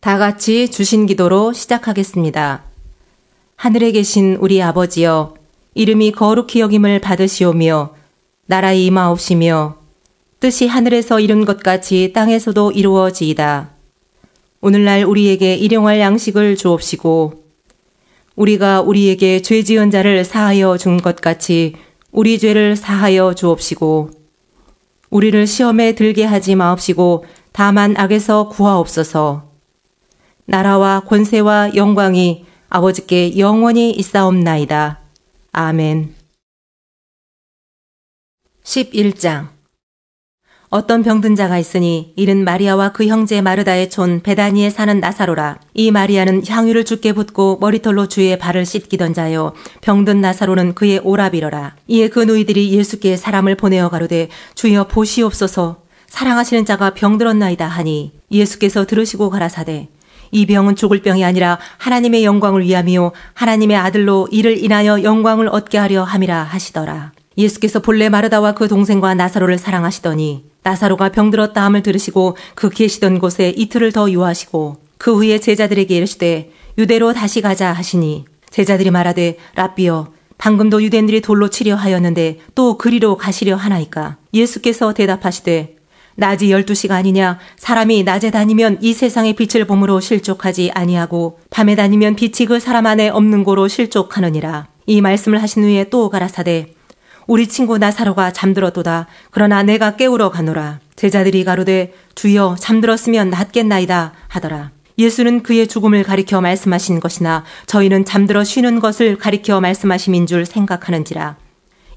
다 같이 주신 기도로 시작하겠습니다. 하늘에 계신 우리 아버지여, 이름이 거룩히 여김을 받으시오며 나라의 임하옵시며 뜻이 하늘에서 이룬 것 같이 땅에서도 이루어지이다. 오늘날 우리에게 일용할 양식을 주옵시고 우리가 우리에게 죄 지은 자를 사하여 준 것 같이 우리 죄를 사하여 주옵시고 우리를 시험에 들게 하지 마옵시고 다만 악에서 구하옵소서. 나라와 권세와 영광이 아버지께 영원히 있사옵나이다. 아멘. 11장. 어떤 병든 자가 있으니 이른 마리아와 그 형제 마르다의 촌 베다니에 사는 나사로라. 이 마리아는 향유를 주께 붓고 머리털로 주의 발을 씻기던 자요, 병든 나사로는 그의 오라비러라. 이에 그 누이들이 예수께 사람을 보내어 가로되 주여 보시옵소서, 사랑하시는 자가 병들었나이다 하니 예수께서 들으시고 가라사대 이 병은 죽을 병이 아니라 하나님의 영광을 위함이요 하나님의 아들로 이를 인하여 영광을 얻게 하려 함이라 하시더라. 예수께서 본래 마르다와 그 동생과 나사로를 사랑하시더니 나사로가 병들었다 함을 들으시고 그 계시던 곳에 이틀을 더 유하시고 그 후에 제자들에게 이르시되 유대로 다시 가자 하시니 제자들이 말하되 랍비여, 방금도 유대인들이 돌로 치려 하였는데 또 그리로 가시려 하나이까? 예수께서 대답하시되 낮이 12시가 아니냐? 사람이 낮에 다니면 이 세상의 빛을 봄으로 실족하지 아니하고 밤에 다니면 빛이 그 사람 안에 없는 고로 실족하느니라. 이 말씀을 하신 후에 또 가라사대 우리 친구 나사로가 잠들었도다. 그러나 내가 깨우러 가노라. 제자들이 가로되 주여, 잠들었으면 낫겠나이다 하더라. 예수는 그의 죽음을 가리켜 말씀하신 것이나 저희는 잠들어 쉬는 것을 가리켜 말씀하심인 줄 생각하는지라.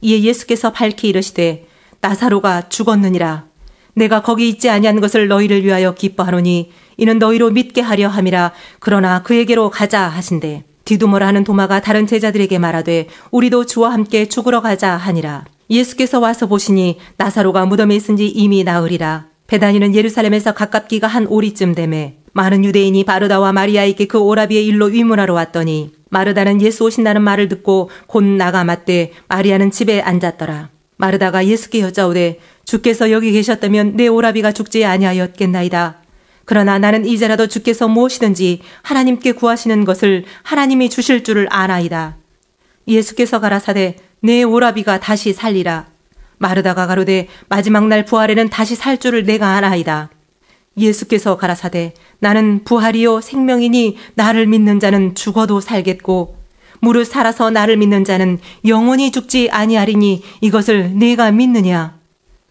이에 예수께서 밝히 이르시되 나사로가 죽었느니라. 내가 거기 있지 아니한 것을 너희를 위하여 기뻐하노니 이는 너희로 믿게 하려 함이라. 그러나 그에게로 가자 하신대 디두모라 하는 도마가 다른 제자들에게 말하되 우리도 주와 함께 죽으러 가자 하니라. 예수께서 와서 보시니 나사로가 무덤에 있은 지 이미 나흘이라. 베다니는 예루살렘에서 가깝기가 한 오리쯤 되매 많은 유대인이 마르다와 마리아에게 그 오라비의 일로 위문하러 왔더니 마르다는 예수 오신다는 말을 듣고 곧 나가 맞되 마리아는 집에 앉았더라. 마르다가 예수께 여짜오되 주께서 여기 계셨다면 내 오라비가 죽지 아니하였겠나이다. 그러나 나는 이제라도 주께서 무엇이든지 하나님께 구하시는 것을 하나님이 주실 줄을 아나이다. 예수께서 가라사대 내 오라비가 다시 살리라. 마르다가 가로되 마지막 날 부활에는 다시 살 줄을 내가 아나이다. 예수께서 가라사대 나는 부활이요 생명이니 나를 믿는 자는 죽어도 살겠고 무릇 살아서 나를 믿는 자는 영원히 죽지 아니하리니 이것을 내가 믿느냐.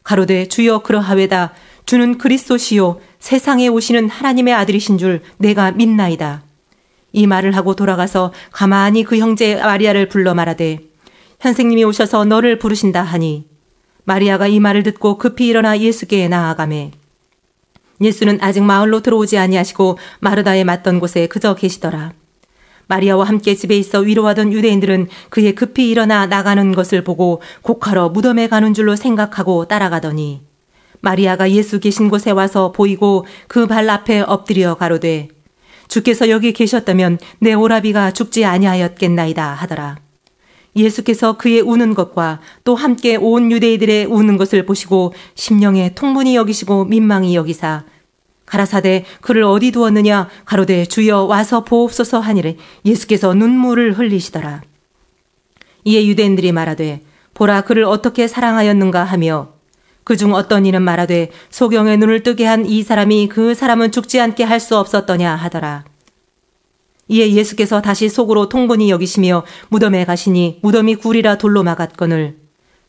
가로되 주여 그러하외다. 주는 그리스도시요 세상에 오시는 하나님의 아들이신 줄 내가 믿나이다. 이 말을 하고 돌아가서 가만히 그 형제 마리아를 불러 말하되 선생님이 오셔서 너를 부르신다 하니 마리아가 이 말을 듣고 급히 일어나 예수께 나아가매 예수는 아직 마을로 들어오지 아니하시고 마르다에 맞던 곳에 그저 계시더라. 마리아와 함께 집에 있어 위로하던 유대인들은 그의 급히 일어나 나가는 것을 보고 곡하러 무덤에 가는 줄로 생각하고 따라가더니 마리아가 예수 계신 곳에 와서 보이고 그 발 앞에 엎드려 가로되 주께서 여기 계셨다면 내 오라비가 죽지 아니하였겠나이다 하더라. 예수께서 그의 우는 것과 또 함께 온 유대인들의 우는 것을 보시고 심령에 통분히 여기시고 민망히 여기사 가라사대 그를 어디 두었느냐? 가로되 주여 와서 보옵소서 하니래 예수께서 눈물을 흘리시더라. 이에 유대인들이 말하되 보라 그를 어떻게 사랑하였는가 하며 그중 어떤 이는 말하되 소경의 눈을 뜨게 한 이 사람이 그 사람은 죽지 않게 할 수 없었더냐 하더라. 이에 예수께서 다시 속으로 통분히 여기시며 무덤에 가시니 무덤이 굴이라 돌로 막았거늘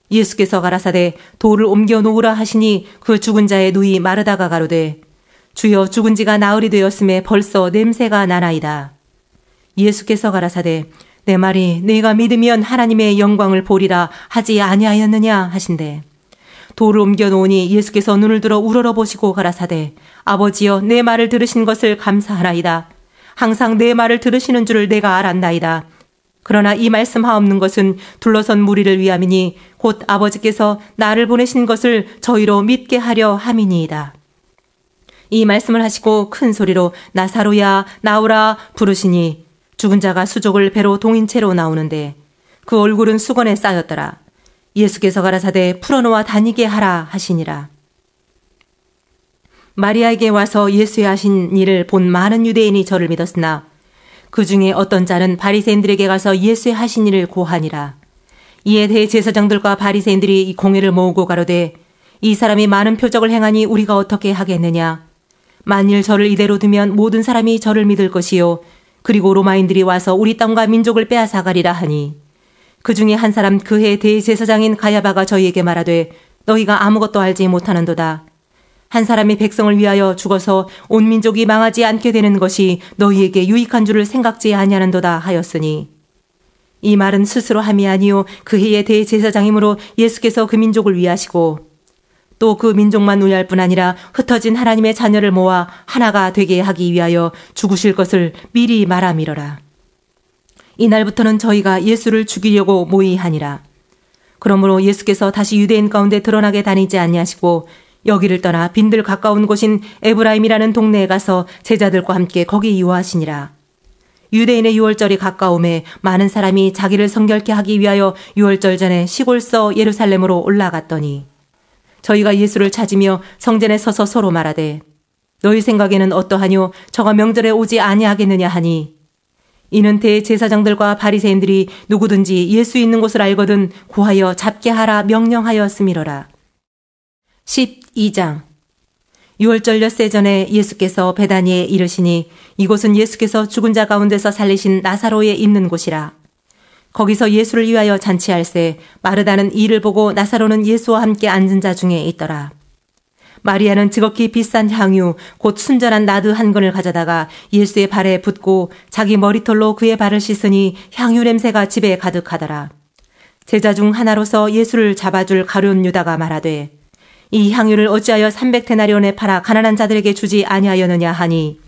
예수께서 가라사대 돌을 옮겨 놓으라 하시니 그 죽은 자의 누이 마르다가 가로되 주여 죽은 지가 나흘이 되었음에 벌써 냄새가 나나이다. 예수께서 가라사대 내 말이 네가 믿으면 하나님의 영광을 보리라 하지 아니하였느냐 하신대 돌을 옮겨 놓으니 예수께서 눈을 들어 우러러 보시고 가라사대 아버지여 내 말을 들으신 것을 감사하나이다. 항상 내 말을 들으시는 줄을 내가 알았나이다. 그러나 이 말씀 하옵는 것은 둘러선 무리를 위함이니 곧 아버지께서 나를 보내신 것을 저희로 믿게 하려 함이니이다. 이 말씀을 하시고 큰 소리로 나사로야 나오라 부르시니 죽은 자가 수족을 배로 동인 채로 나오는데 그 얼굴은 수건에 쌓였더라. 예수께서 가라사대 풀어놓아 다니게 하라 하시니라. 마리아에게 와서 예수의 하신 일을 본 많은 유대인이 저를 믿었으나 그 중에 어떤 자는 바리새인들에게 가서 예수의 하신 일을 고하니라. 이에 대제사장들과 바리새인들이 이 공회를 모으고 가로되 이 사람이 많은 표적을 행하니 우리가 어떻게 하겠느냐. 만일 저를 이대로 두면 모든 사람이 저를 믿을 것이요 그리고 로마인들이 와서 우리 땅과 민족을 빼앗아가리라 하니 그 중에 한 사람 그해 대제사장인 가야바가 저희에게 말하되 너희가 아무것도 알지 못하는도다. 한 사람이 백성을 위하여 죽어서 온 민족이 망하지 않게 되는 것이 너희에게 유익한 줄을 생각지 아니하는도다 하였으니 이 말은 스스로 함이 아니요 그 해의 대제사장이므로 예수께서 그 민족을 위하시고 또 그 민족만 위할 뿐 아니라 흩어진 하나님의 자녀를 모아 하나가 되게 하기 위하여 죽으실 것을 미리 말함이러라. 이날부터는 저희가 예수를 죽이려고 모의하니라. 그러므로 예수께서 다시 유대인 가운데 드러나게 다니지 아니하시고 여기를 떠나 빈들 가까운 곳인 에브라임이라는 동네에 가서 제자들과 함께 거기 유하시니라. 유대인의 유월절이 가까움에 많은 사람이 자기를 성결케 하기 위하여 유월절 전에 시골서 예루살렘으로 올라갔더니 저희가 예수를 찾으며 성전에 서서 서로 말하되 너희 생각에는 어떠하뇨? 저가 명절에 오지 아니하겠느냐 하니 이는 대제사장들과 바리새인들이 누구든지 예수 있는 곳을 알거든 고하여 잡게 하라 명령하였음이로라. 12장 유월절 엿새 전에 예수께서 베다니에 이르시니 이곳은 예수께서 죽은 자 가운데서 살리신 나사로에 있는 곳이라. 거기서 예수를 위하여 잔치할세 마르다는 이를 보고 나사로는 예수와 함께 앉은 자 중에 있더라. 마리아는 지극히 비싼 향유 곧 순전한 나드 한 건을 가져다가 예수의 발에 붓고 자기 머리털로 그의 발을 씻으니 향유 냄새가 집에 가득하더라. 제자 중 하나로서 예수를 잡아줄 가룟 유다가 말하되 이 향유를 어찌하여 300데나리온에 팔아 가난한 자들에게 주지 아니하였느냐 하니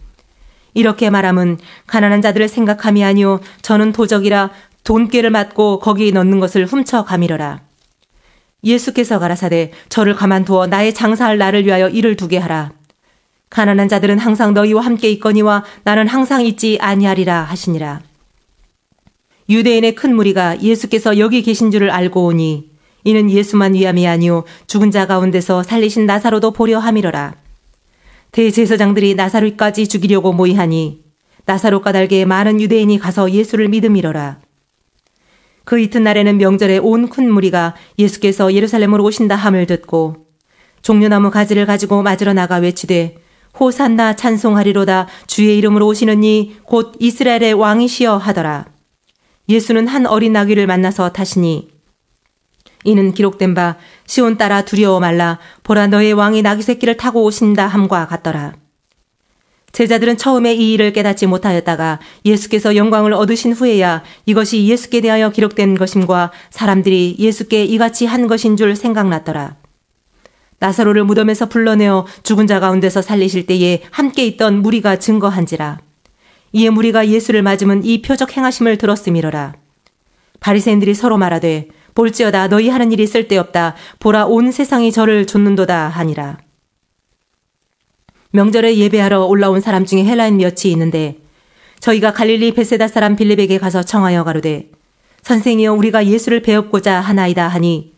이렇게 말함은 가난한 자들을 생각함이 아니오 저는 도적이라 돈꾀를 맞고 거기 넣는 것을 훔쳐 가미러라. 예수께서 가라사대 저를 가만두어 나의 장사할 날을 위하여 이를 두게 하라. 가난한 자들은 항상 너희와 함께 있거니와 나는 항상 있지 아니하리라 하시니라. 유대인의 큰 무리가 예수께서 여기 계신 줄을 알고 오니 이는 예수만 위함이 아니오 죽은 자 가운데서 살리신 나사로도 보려 함이러라. 대제사장들이 나사로까지 죽이려고 모이하니 나사로 까닭에 많은 유대인이 가서 예수를 믿음이러라. 그 이튿날에는 명절에 온 큰 무리가 예수께서 예루살렘으로 오신다 함을 듣고 종려나무 가지를 가지고 맞으러 나가 외치되 호산나 찬송하리로다 주의 이름으로 오시는 이 곧 이스라엘의 왕이시여 하더라. 예수는 한 어린 나귀를 만나서 타시니 이는 기록된 바 시온 따라 두려워 말라 보라 너의 왕이 나귀 새끼를 타고 오신다 함과 같더라. 제자들은 처음에 이 일을 깨닫지 못하였다가 예수께서 영광을 얻으신 후에야 이것이 예수께 대하여 기록된 것임과 사람들이 예수께 이같이 한 것인 줄 생각났더라. 나사로를 무덤에서 불러내어 죽은 자 가운데서 살리실 때에 함께 있던 무리가 증거한지라. 이에 무리가 예수를 맞으면 이 표적 행하심을 들었음이러라. 바리새인들이 서로 말하되 볼지어다 너희 하는 일이 쓸데없다. 보라 온 세상이 저를 좇는도다 하니라. 명절에 예배하러 올라온 사람 중에 헬라인 몇이 있는데 저희가 갈릴리 베세다 사람 빌립에게 가서 청하여 가로되 선생이여 우리가 예수를 배웁고자 하나이다 하니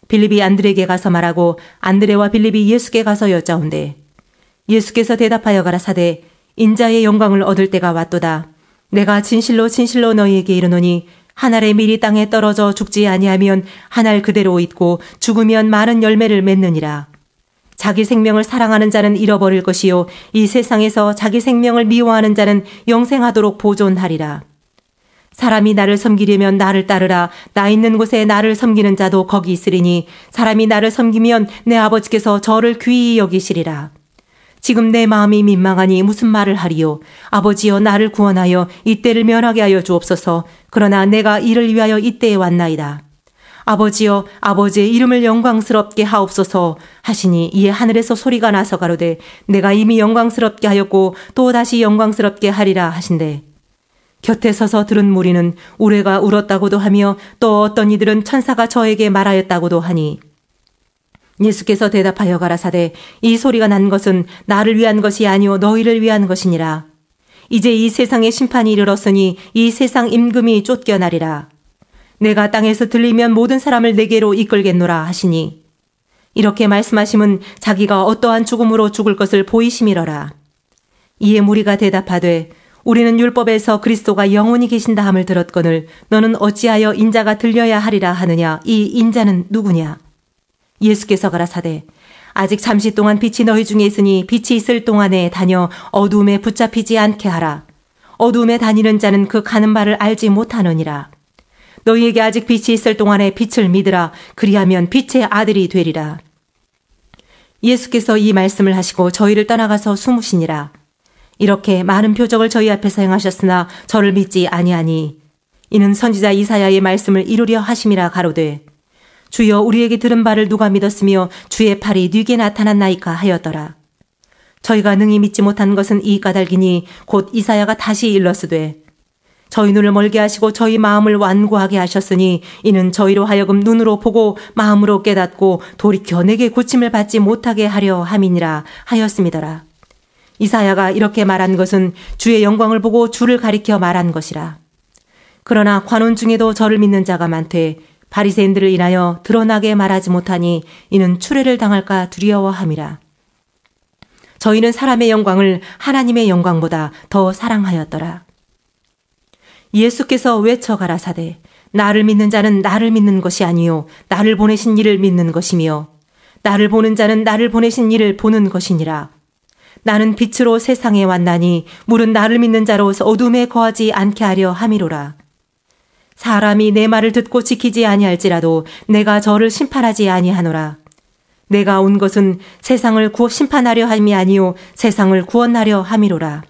빌립이 안드레에게 가서 말하고 안드레와 빌립이 예수께 가서 여짜온대 예수께서 대답하여 가라사대 인자의 영광을 얻을 때가 왔도다. 내가 진실로 진실로 너희에게 이르노니 한 알의 밀이 땅에 떨어져 죽지 아니하면 한 알 그대로 있고 죽으면 많은 열매를 맺느니라. 자기 생명을 사랑하는 자는 잃어버릴 것이요 이 세상에서 자기 생명을 미워하는 자는 영생하도록 보존하리라. 사람이 나를 섬기려면 나를 따르라. 나 있는 곳에 나를 섬기는 자도 거기 있으리니 사람이 나를 섬기면 내 아버지께서 저를 귀히 여기시리라. 지금 내 마음이 민망하니 무슨 말을 하리요. 아버지여 나를 구원하여 이때를 면하게 하여 주옵소서. 그러나 내가 이를 위하여 이때에 왔나이다. 아버지여 아버지의 이름을 영광스럽게 하옵소서 하시니 이에 하늘에서 소리가 나서 가로되 내가 이미 영광스럽게 하였고 또 다시 영광스럽게 하리라 하신대. 곁에 서서 들은 무리는 우레가 울었다고도 하며 또 어떤 이들은 천사가 저에게 말하였다고도 하니 예수께서 대답하여 가라사대 이 소리가 난 것은 나를 위한 것이 아니오 너희를 위한 것이니라. 이제 이 세상의 심판이 이르렀으니 이 세상 임금이 쫓겨나리라. 내가 땅에서 들리면 모든 사람을 내게로 이끌겠노라 하시니 이렇게 말씀하심은 자기가 어떠한 죽음으로 죽을 것을 보이심이러라. 이에 무리가 대답하되 우리는 율법에서 그리스도가 영원히 계신다 함을 들었거늘 너는 어찌하여 인자가 들려야 하리라 하느냐. 이 인자는 누구냐? 예수께서 가라사대 아직 잠시 동안 빛이 너희 중에 있으니 빛이 있을 동안에 다녀 어두움에 붙잡히지 않게 하라. 어두움에 다니는 자는 그 가는 바를 알지 못하느니라. 너희에게 아직 빛이 있을 동안에 빛을 믿으라. 그리하면 빛의 아들이 되리라. 예수께서 이 말씀을 하시고 저희를 떠나가서 숨으시니라. 이렇게 많은 표적을 저희 앞에서 행하셨으나 저를 믿지 아니하니 이는 선지자 이사야의 말씀을 이루려 하심이라 가로되 주여 우리에게 들은 바를 누가 믿었으며 주의 팔이 뉘게 나타났나이까 하였더라. 저희가 능히 믿지 못한 것은 이 까닭이니 곧 이사야가 다시 일렀으되 저희 눈을 멀게 하시고 저희 마음을 완고하게 하셨으니 이는 저희로 하여금 눈으로 보고 마음으로 깨닫고 돌이켜 내게 고침을 받지 못하게 하려 함이니라 하였음이더라. 이사야가 이렇게 말한 것은 주의 영광을 보고 주를 가리켜 말한 것이라. 그러나 관원 중에도 저를 믿는 자가 많되 바리새인들을 인하여 드러나게 말하지 못하니 이는 추례를 당할까 두려워함이라. 저희는 사람의 영광을 하나님의 영광보다 더 사랑하였더라. 예수께서 외쳐 가라사대 나를 믿는 자는 나를 믿는 것이 아니요 나를 보내신 이를 믿는 것이며 나를 보는 자는 나를 보내신 이를 보는 것이니라. 나는 빛으로 세상에 왔나니 물은 나를 믿는 자로 어둠에 거하지 않게 하려 함이로라. 사람이 내 말을 듣고 지키지 아니할지라도 내가 저를 심판하지 아니하노라. 내가 온 것은 세상을 심판하려 함이 아니요 세상을 구원하려 함이로라.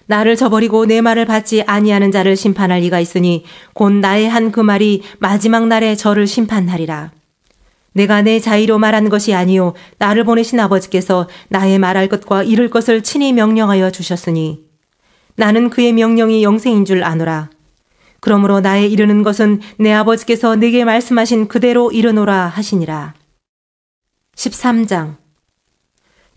나를 저버리고 내 말을 받지 아니하는 자를 심판할 이가 있으니 곧 나의 한 그 말이 마지막 날에 저를 심판하리라. 내가 내 자의로 말한 것이 아니요 나를 보내신 아버지께서 나의 말할 것과 이룰 것을 친히 명령하여 주셨으니 나는 그의 명령이 영생인 줄 아노라. 그러므로 나의 이르는 것은 내 아버지께서 내게 말씀하신 그대로 이르노라 하시니라. 13장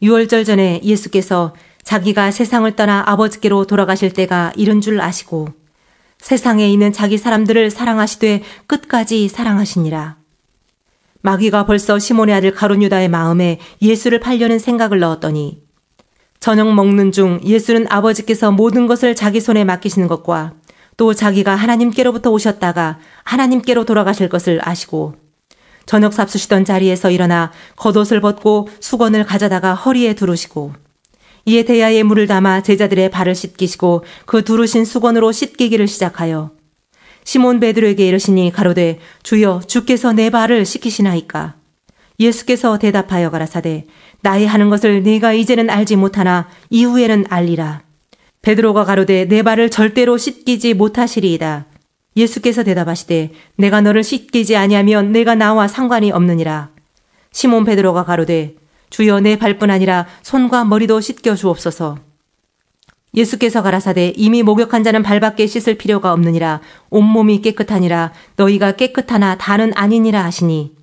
유월절 전에 예수께서 자기가 세상을 떠나 아버지께로 돌아가실 때가 이른 줄 아시고 세상에 있는 자기 사람들을 사랑하시되 끝까지 사랑하시니라. 마귀가 벌써 시몬의 아들 가룟 유다의 마음에 예수를 팔려는 생각을 넣었더니 저녁 먹는 중 예수는 아버지께서 모든 것을 자기 손에 맡기시는 것과 또 자기가 하나님께로부터 오셨다가 하나님께로 돌아가실 것을 아시고 저녁 삽수시던 자리에서 일어나 겉옷을 벗고 수건을 가져다가 허리에 두르시고 이에 대야에 물을 담아 제자들의 발을 씻기시고 그 두르신 수건으로 씻기기를 시작하여 시몬 베드로에게 이르시니 가로되 주여 주께서 내 발을 씻기시나이까. 예수께서 대답하여 가라사대 나의 하는 것을 네가 이제는 알지 못하나 이후에는 알리라. 베드로가 가로되 내 발을 절대로 씻기지 못하시리이다. 예수께서 대답하시되 내가 너를 씻기지 아니하면 내가 나와 상관이 없느니라. 시몬 베드로가 가로되 주여 내 발뿐 아니라 손과 머리도 씻겨 주옵소서. 예수께서 가라사대 이미 목욕한 자는 발밖에 씻을 필요가 없느니라. 온몸이 깨끗하니라. 너희가 깨끗하나 다는 아니니라 하시니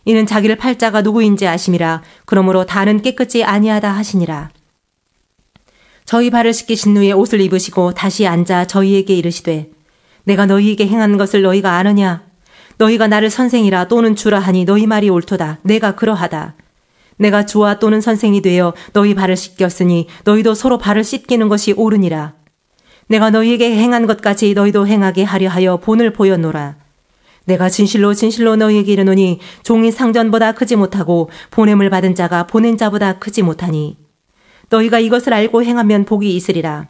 이는 자기를 팔 자가 누구인지 아심이라. 그러므로 다는 깨끗지 아니하다 하시니라. 저희 발을 씻기신 후에 옷을 입으시고 다시 앉아 저희에게 이르시되 내가 너희에게 행한 것을 너희가 아느냐? 너희가 나를 선생이라 또는 주라 하니 너희 말이 옳도다. 내가 그러하다. 내가 주와 또는 선생이 되어 너희 발을 씻겼으니 너희도 서로 발을 씻기는 것이 옳으니라. 내가 너희에게 행한 것 같이 너희도 행하게 하려 하여 본을 보였노라. 내가 진실로 진실로 너희에게 이르노니 종이 상전보다 크지 못하고 보냄을 받은 자가 보낸 자보다 크지 못하니 너희가 이것을 알고 행하면 복이 있으리라.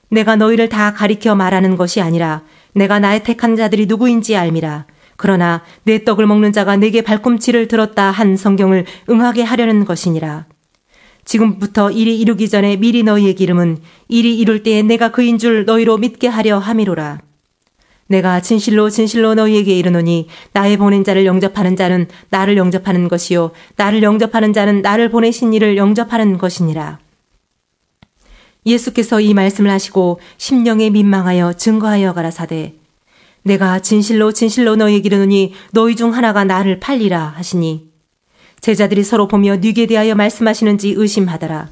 내가 너희를 다 가리켜 말하는 것이 아니라 내가 나의 택한 자들이 누구인지 알미라. 그러나 내 떡을 먹는 자가 내게 발꿈치를 들었다 한 성경을 응하게 하려는 것이니라. 지금부터 일이 이루기 전에 미리 너희에게 이름은 일이 이룰 때에 내가 그인 줄 너희로 믿게 하려 함이로라. 내가 진실로 진실로 너희에게 이르노니 나의 보낸 자를 영접하는 자는 나를 영접하는 것이요 나를 영접하는 자는 나를 보내신 이를 영접하는 것이니라. 예수께서 이 말씀을 하시고 심령에 민망하여 증거하여 가라사대 내가 진실로 진실로 너희에게 이르노니 너희 중 하나가 나를 팔리라 하시니 제자들이 서로 보며 뉘게 대하여 말씀하시는지 의심하더라.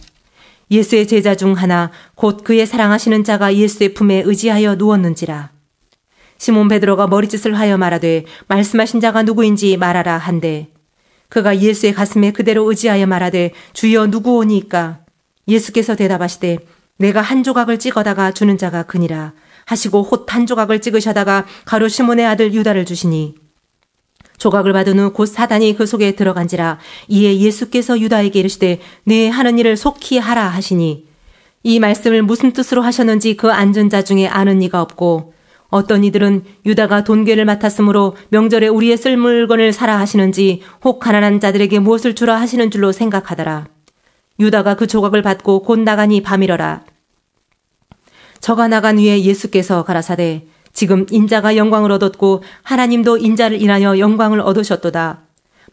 예수의 제자 중 하나 곧 그의 사랑하시는 자가 예수의 품에 의지하여 누웠는지라. 시몬 베드로가 머리짓을 하여 말하되 말씀하신 자가 누구인지 말하라 한데 그가 예수의 가슴에 그대로 의지하여 말하되 주여 누구오니이까? 예수께서 대답하시되 내가 한 조각을 찍어다가 주는 자가 그니라 하시고 홑 한 조각을 찍으셔다가 가룟 시몬의 아들 유다를 주시니 조각을 받은 후 곧 사단이 그 속에 들어간지라. 이에 예수께서 유다에게 이르시되 네 하는 일을 속히 하라 하시니 이 말씀을 무슨 뜻으로 하셨는지 그 앉은 자 중에 아는 이가 없고 어떤 이들은 유다가 돈괴를 맡았으므로 명절에 우리의 쓸 물건을 사라 하시는지 혹 가난한 자들에게 무엇을 주라 하시는 줄로 생각하더라. 유다가 그 조각을 받고 곧 나가니 밤이러라. 저가 나간 후에 예수께서 가라사대 지금 인자가 영광을 얻었고 하나님도 인자를 인하여 영광을 얻으셨도다.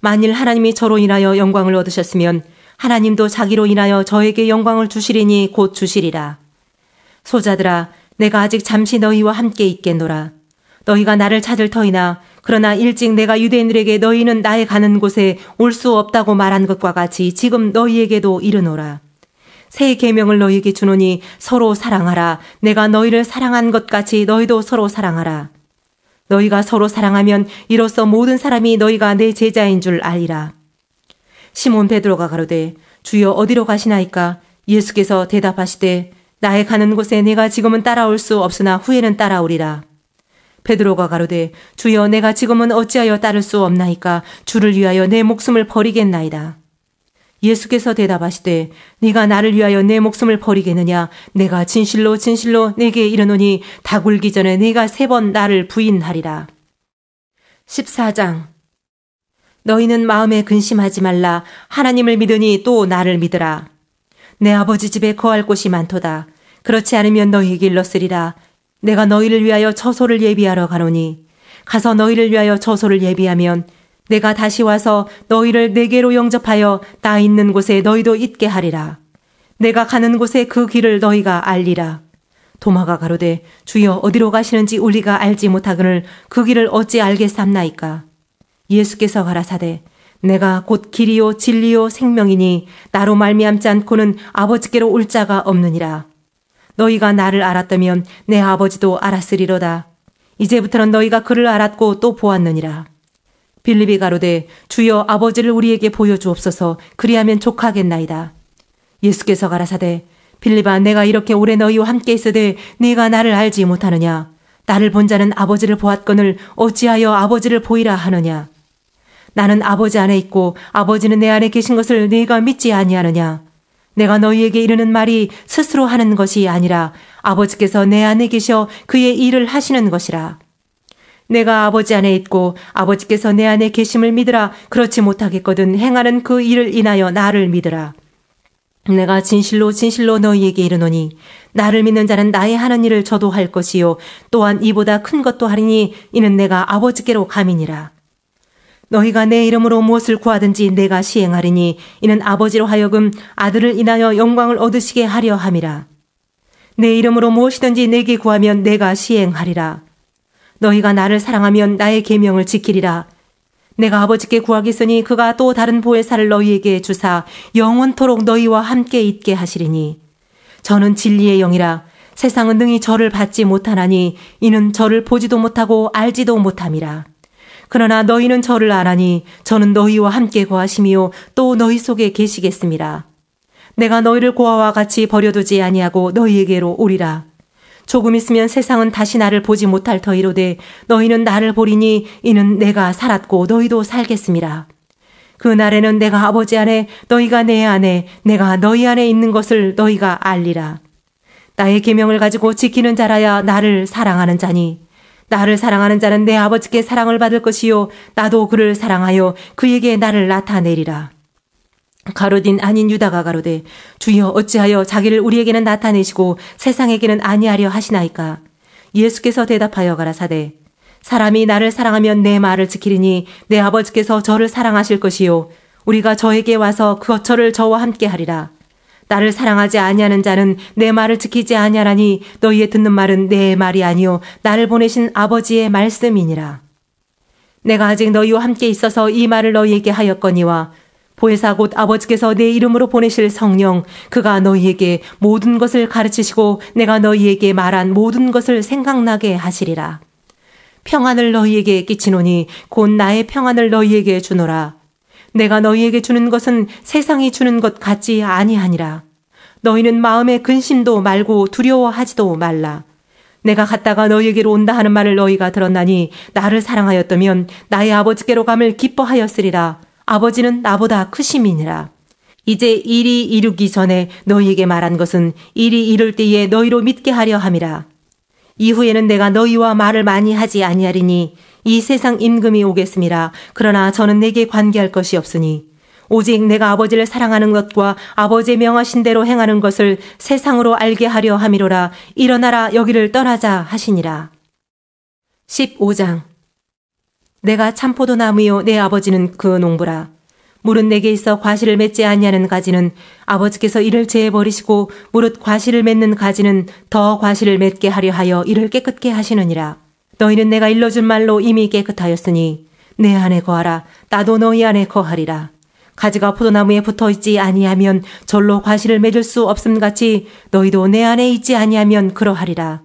만일 하나님이 저로 인하여 영광을 얻으셨으면 하나님도 자기로 인하여 저에게 영광을 주시리니 곧 주시리라. 소자들아 내가 아직 잠시 너희와 함께 있겠노라. 너희가 나를 찾을 터이나 그러나 일찍 내가 유대인들에게 너희는 나의 가는 곳에 올 수 없다고 말한 것과 같이 지금 너희에게도 이르노라. 새 계명을 너희에게 주노니 서로 사랑하라. 내가 너희를 사랑한 것 같이 너희도 서로 사랑하라. 너희가 서로 사랑하면 이로써 모든 사람이 너희가 내 제자인 줄 알리라. 시몬 베드로가 가로되 주여 어디로 가시나이까? 예수께서 대답하시되 나의 가는 곳에 내가 지금은 따라올 수 없으나 후에는 따라오리라. 베드로가 가로되 주여 내가 지금은 어찌하여 따를 수 없나이까? 주를 위하여 내 목숨을 버리겠나이다. 예수께서 대답하시되 네가 나를 위하여 내 목숨을 버리겠느냐? 내가 진실로 진실로 네게 이르노니 다 굴기 전에 네가 3번 나를 부인하리라. 14장 너희는 마음에 근심하지 말라. 하나님을 믿으니 또 나를 믿으라. 내 아버지 집에 거할 곳이 많도다. 그렇지 않으면 너희에게 일렀으리라. 내가 너희를 위하여 처소를 예비하러 가노니 가서 너희를 위하여 처소를 예비하면 내가 다시 와서 너희를 내게로 영접하여 나 있는 곳에 너희도 있게 하리라. 내가 가는 곳에 그 길을 너희가 알리라. 도마가 가로되 주여 어디로 가시는지 우리가 알지 못하거늘 그 길을 어찌 알겠삼나이까? 예수께서 가라사대 내가 곧 길이요 진리요 생명이니 나로 말미암지 않고는 아버지께로 올 자가 없느니라. 너희가 나를 알았다면 내 아버지도 알았으리로다. 이제부터는 너희가 그를 알았고 또 보았느니라. 빌립이 가로되 주여 아버지를 우리에게 보여주옵소서. 그리하면 족하겠나이다. 예수께서 가라사대 빌립아 내가 이렇게 오래 너희와 함께 있으되 네가 나를 알지 못하느냐? 나를 본 자는 아버지를 보았거늘 어찌하여 아버지를 보이라 하느냐? 나는 아버지 안에 있고 아버지는 내 안에 계신 것을 네가 믿지 아니하느냐? 내가 너희에게 이르는 말이 스스로 하는 것이 아니라 아버지께서 내 안에 계셔 그의 일을 하시는 것이라. 내가 아버지 안에 있고 아버지께서 내 안에 계심을 믿으라. 그렇지 못하겠거든 행하는 그 일을 인하여 나를 믿으라. 내가 진실로 진실로 너희에게 이르노니 나를 믿는 자는 나의 하는 일을 저도 할 것이요 또한 이보다 큰 것도 하리니 이는 내가 아버지께로 감이니라. 너희가 내 이름으로 무엇을 구하든지 내가 시행하리니 이는 아버지로 하여금 아들을 인하여 영광을 얻으시게 하려 함이라. 내 이름으로 무엇이든지 내게 구하면 내가 시행하리라. 너희가 나를 사랑하면 나의 계명을 지키리라. 내가 아버지께 구하겠으니 그가 또 다른 보혜사를 너희에게 주사 영원토록 너희와 함께 있게 하시리니 저는 진리의 영이라. 세상은 능히 저를 받지 못하나니 이는 저를 보지도 못하고 알지도 못함이라. 그러나 너희는 저를 아나니 저는 너희와 함께 거하시며 또 너희 속에 계시겠습니다. 내가 너희를 고아와 같이 버려두지 아니하고 너희에게로 오리라. 조금 있으면 세상은 다시 나를 보지 못할 터이로되 너희는 나를 보리니 이는 내가 살았고 너희도 살겠습니다. 그 날에는 내가 아버지 안에 너희가 내 안에 내가 너희 안에 있는 것을 너희가 알리라. 나의 계명을 가지고 지키는 자라야 나를 사랑하는 자니 나를 사랑하는 자는 내 아버지께 사랑을 받을 것이요 나도 그를 사랑하여 그에게 나를 나타내리라. 가룟 아닌 유다가 가로되 주여 어찌하여 자기를 우리에게는 나타내시고 세상에게는 아니하려 하시나이까? 예수께서 대답하여 가라사대 사람이 나를 사랑하면 내 말을 지키리니 내 아버지께서 저를 사랑하실 것이요 우리가 저에게 와서 저를 저와 함께 하리라. 나를 사랑하지 아니하는 자는 내 말을 지키지 아니하라니 너희의 듣는 말은 내 말이 아니요 나를 보내신 아버지의 말씀이니라. 내가 아직 너희와 함께 있어서 이 말을 너희에게 하였거니와 보혜사 곧 아버지께서 내 이름으로 보내실 성령 그가 너희에게 모든 것을 가르치시고 내가 너희에게 말한 모든 것을 생각나게 하시리라. 평안을 너희에게 끼치노니 곧 나의 평안을 너희에게 주노라. 내가 너희에게 주는 것은 세상이 주는 것 같지 아니하니라. 너희는 마음에 근심도 말고 두려워하지도 말라. 내가 갔다가 너희에게로 온다 하는 말을 너희가 들었나니 나를 사랑하였다면 나의 아버지께로 감을 기뻐하였으리라. 아버지는 나보다 크심이니라. 이제 일이 이루기 전에 너희에게 말한 것은 일이 이룰 때에 너희로 믿게 하려 함이라. 이후에는 내가 너희와 말을 많이 하지 아니하리니 이 세상 임금이 오겠음이라. 그러나 저는 내게 관계할 것이 없으니 오직 내가 아버지를 사랑하는 것과 아버지의 명하신 대로 행하는 것을 세상으로 알게 하려 함이로라. 일어나라 여기를 떠나자 하시니라. 15장. 내가 참포도나무요 내 아버지는 그 농부라. 무릇 내게 있어 과실을 맺지 아니하는 가지는 아버지께서 이를 제해 버리시고 무릇 과실을 맺는 가지는 더 과실을 맺게 하려 하여 이를 깨끗게 하시느니라. 너희는 내가 일러준 말로 이미 깨끗하였으니 내 안에 거하라. 나도 너희 안에 거하리라. 가지가 포도나무에 붙어있지 아니하면 절로 과실을 맺을 수 없음 같이 너희도 내 안에 있지 아니하면 그러하리라.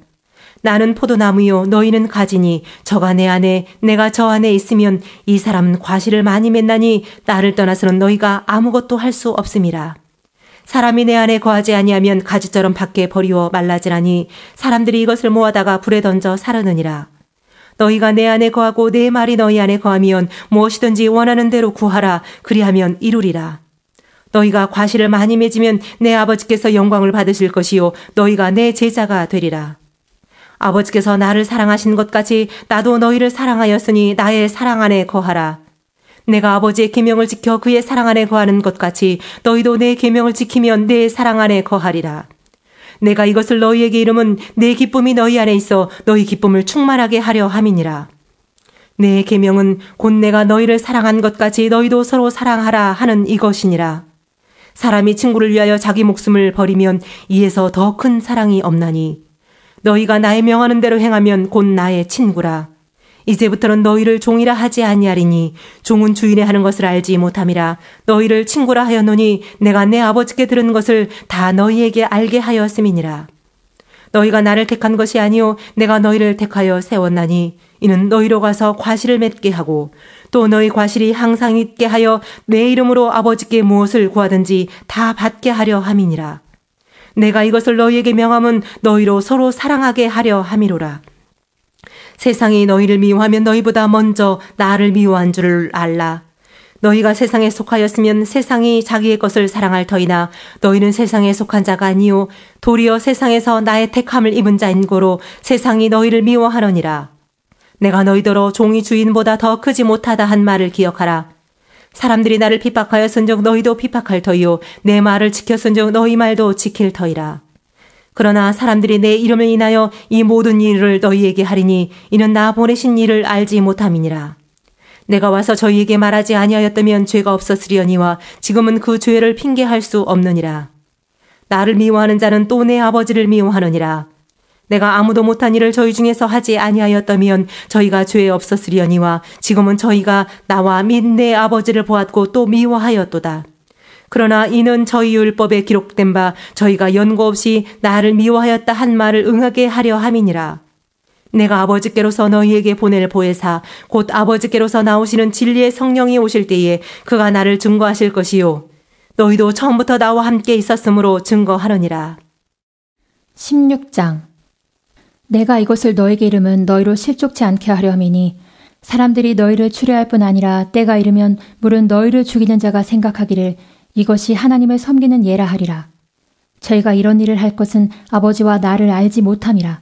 나는 포도나무요 너희는 가지니 저가 내 안에 내가 저 안에 있으면 이 사람은 과실을 많이 맺나니 나를 떠나서는 너희가 아무것도 할 수 없음이라. 사람이 내 안에 거하지 아니하면 가지처럼 밖에 버리워 말라지라니 사람들이 이것을 모아다가 불에 던져 사르느니라. 너희가 내 안에 거하고 내 말이 너희 안에 거하면 무엇이든지 원하는 대로 구하라. 그리하면 이루리라. 너희가 과실을 많이 맺으면 내 아버지께서 영광을 받으실 것이요 너희가 내 제자가 되리라. 아버지께서 나를 사랑하신 것 같이 나도 너희를 사랑하였으니 나의 사랑 안에 거하라. 내가 아버지의 계명을 지켜 그의 사랑 안에 거하는 것 같이 너희도 내 계명을 지키면 내 사랑 안에 거하리라. 내가 이것을 너희에게 이름은 내 기쁨이 너희 안에 있어 너희 기쁨을 충만하게 하려 함이니라. 내 계명은 곧 내가 너희를 사랑한 것 같이 너희도 서로 사랑하라 하는 이것이니라. 사람이 친구를 위하여 자기 목숨을 버리면 이에서 더 큰 사랑이 없나니 너희가 나의 명하는 대로 행하면 곧 나의 친구라. 이제부터는 너희를 종이라 하지 아니하리니 종은 주인의 하는 것을 알지 못함이라. 너희를 친구라 하였노니 내가 내 아버지께 들은 것을 다 너희에게 알게 하였음이니라. 너희가 나를 택한 것이 아니요 내가 너희를 택하여 세웠나니 이는 너희로 가서 과실을 맺게 하고 또 너희 과실이 항상 있게 하여 내 이름으로 아버지께 무엇을 구하든지 다 받게 하려 함이니라. 내가 이것을 너희에게 명함은 너희로 서로 사랑하게 하려 함이로라. 세상이 너희를 미워하면 너희보다 먼저 나를 미워한 줄을 알라. 너희가 세상에 속하였으면 세상이 자기의 것을 사랑할 터이나 너희는 세상에 속한 자가 아니요 도리어 세상에서 나의 택함을 입은 자인 고로 세상이 너희를 미워하느니라. 내가 너희더러 종이 주인보다 더 크지 못하다 한 말을 기억하라. 사람들이 나를 핍박하였은즉 너희도 핍박할 터이요 내 말을 지켰은즉 너희 말도 지킬 터이라. 그러나 사람들이 내 이름을 인하여 이 모든 일을 너희에게 하리니 이는 나 보내신 일을 알지 못함이니라. 내가 와서 저희에게 말하지 아니하였다면 죄가 없었으려니와 지금은 그 죄를 핑계할 수 없느니라. 나를 미워하는 자는 또 내 아버지를 미워하느니라. 내가 아무도 못한 일을 저희 중에서 하지 아니하였다면 저희가 죄 없었으려니와 지금은 저희가 나와 및 내 아버지를 보았고 또 미워하였도다. 그러나 이는 저희 율법에 기록된 바 저희가 연고 없이 나를 미워하였다 한 말을 응하게 하려 함이니라. 내가 아버지께로서 너희에게 보낼 보혜사 곧 아버지께로서 나오시는 진리의 성령이 오실 때에 그가 나를 증거하실 것이요 너희도 처음부터 나와 함께 있었으므로 증거하느니라. 16장. 내가 이것을 너에게 이름은 너희로 실족치 않게 하려 함이니 사람들이 너희를 추려할 뿐 아니라 때가 이르면 물은 너희를 죽이는 자가 생각하기를 이것이 하나님을 섬기는 예라 하리라. 저희가 이런 일을 할 것은 아버지와 나를 알지 못함이라.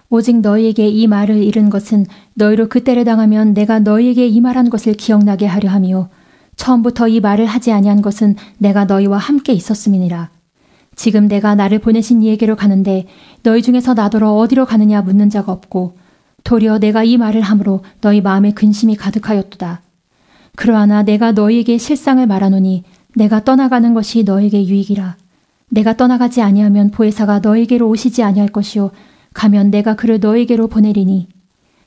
오직 너희에게 이 말을 이른 것은 너희로 그때를 당하면 내가 너희에게 이 말한 것을 기억나게 하려 함이요 처음부터 이 말을 하지 아니한 것은 내가 너희와 함께 있었음이니라. 지금 내가 나를 보내신 이에게로 가는데 너희 중에서 나더러 어디로 가느냐 묻는 자가 없고 도리어 내가 이 말을 함으로 너희 마음에 근심이 가득하였도다. 그러하나 내가 너희에게 실상을 말하노니 내가 떠나가는 것이 너에게 유익이라. 내가 떠나가지 아니하면 보혜사가 너에게로 오시지 아니할 것이요 가면 내가 그를 너에게로 보내리니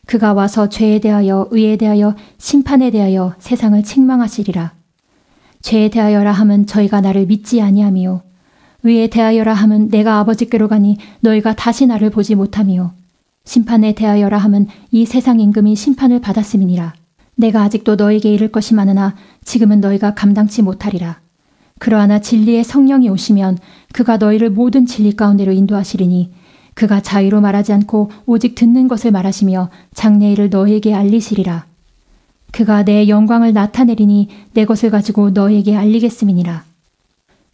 그가 와서 죄에 대하여 의에 대하여 심판에 대하여 세상을 책망하시리라. 죄에 대하여라 함은 저희가 나를 믿지 아니함이요 의에 대하여라 함은 내가 아버지께로 가니 너희가 다시 나를 보지 못함이요 심판에 대하여라 함은 이 세상 임금이 심판을 받았음이니라. 내가 아직도 너에게 이를 것이 많으나 지금은 너희가 감당치 못하리라. 그러하나 진리의 성령이 오시면 그가 너희를 모든 진리 가운데로 인도하시리니 그가 자유로 말하지 않고 오직 듣는 것을 말하시며 장래일을 너희에게 알리시리라. 그가 내 영광을 나타내리니 내 것을 가지고 너희에게 알리겠음이니라.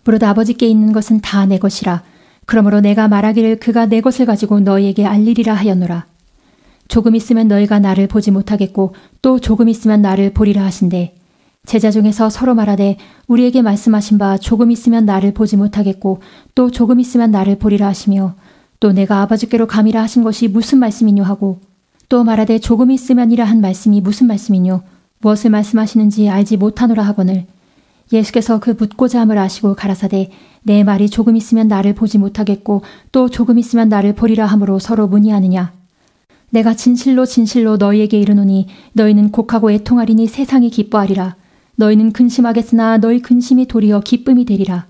무릇 아버지께 있는 것은 다 내 것이라. 그러므로 내가 말하기를 그가 내 것을 가지고 너희에게 알리리라 하였노라. 조금 있으면 너희가 나를 보지 못하겠고 또 조금 있으면 나를 보리라 하신대. 제자 중에서 서로 말하되 우리에게 말씀하신 바 조금 있으면 나를 보지 못하겠고 또 조금 있으면 나를 보리라 하시며 또 내가 아버지께로 감이라 하신 것이 무슨 말씀이뇨 하고 또 말하되 조금 있으면이라 한 말씀이 무슨 말씀이뇨 무엇을 말씀하시는지 알지 못하노라 하거늘 예수께서 그 묻고자 함을 아시고 가라사대 내 말이 조금 있으면 나를 보지 못하겠고 또 조금 있으면 나를 보리라 함으로 서로 문의하느냐. 내가 진실로 진실로 너희에게 이르노니 너희는 곡하고 애통하리니 세상이 기뻐하리라. 너희는 근심하겠으나 너희 근심이 도리어 기쁨이 되리라.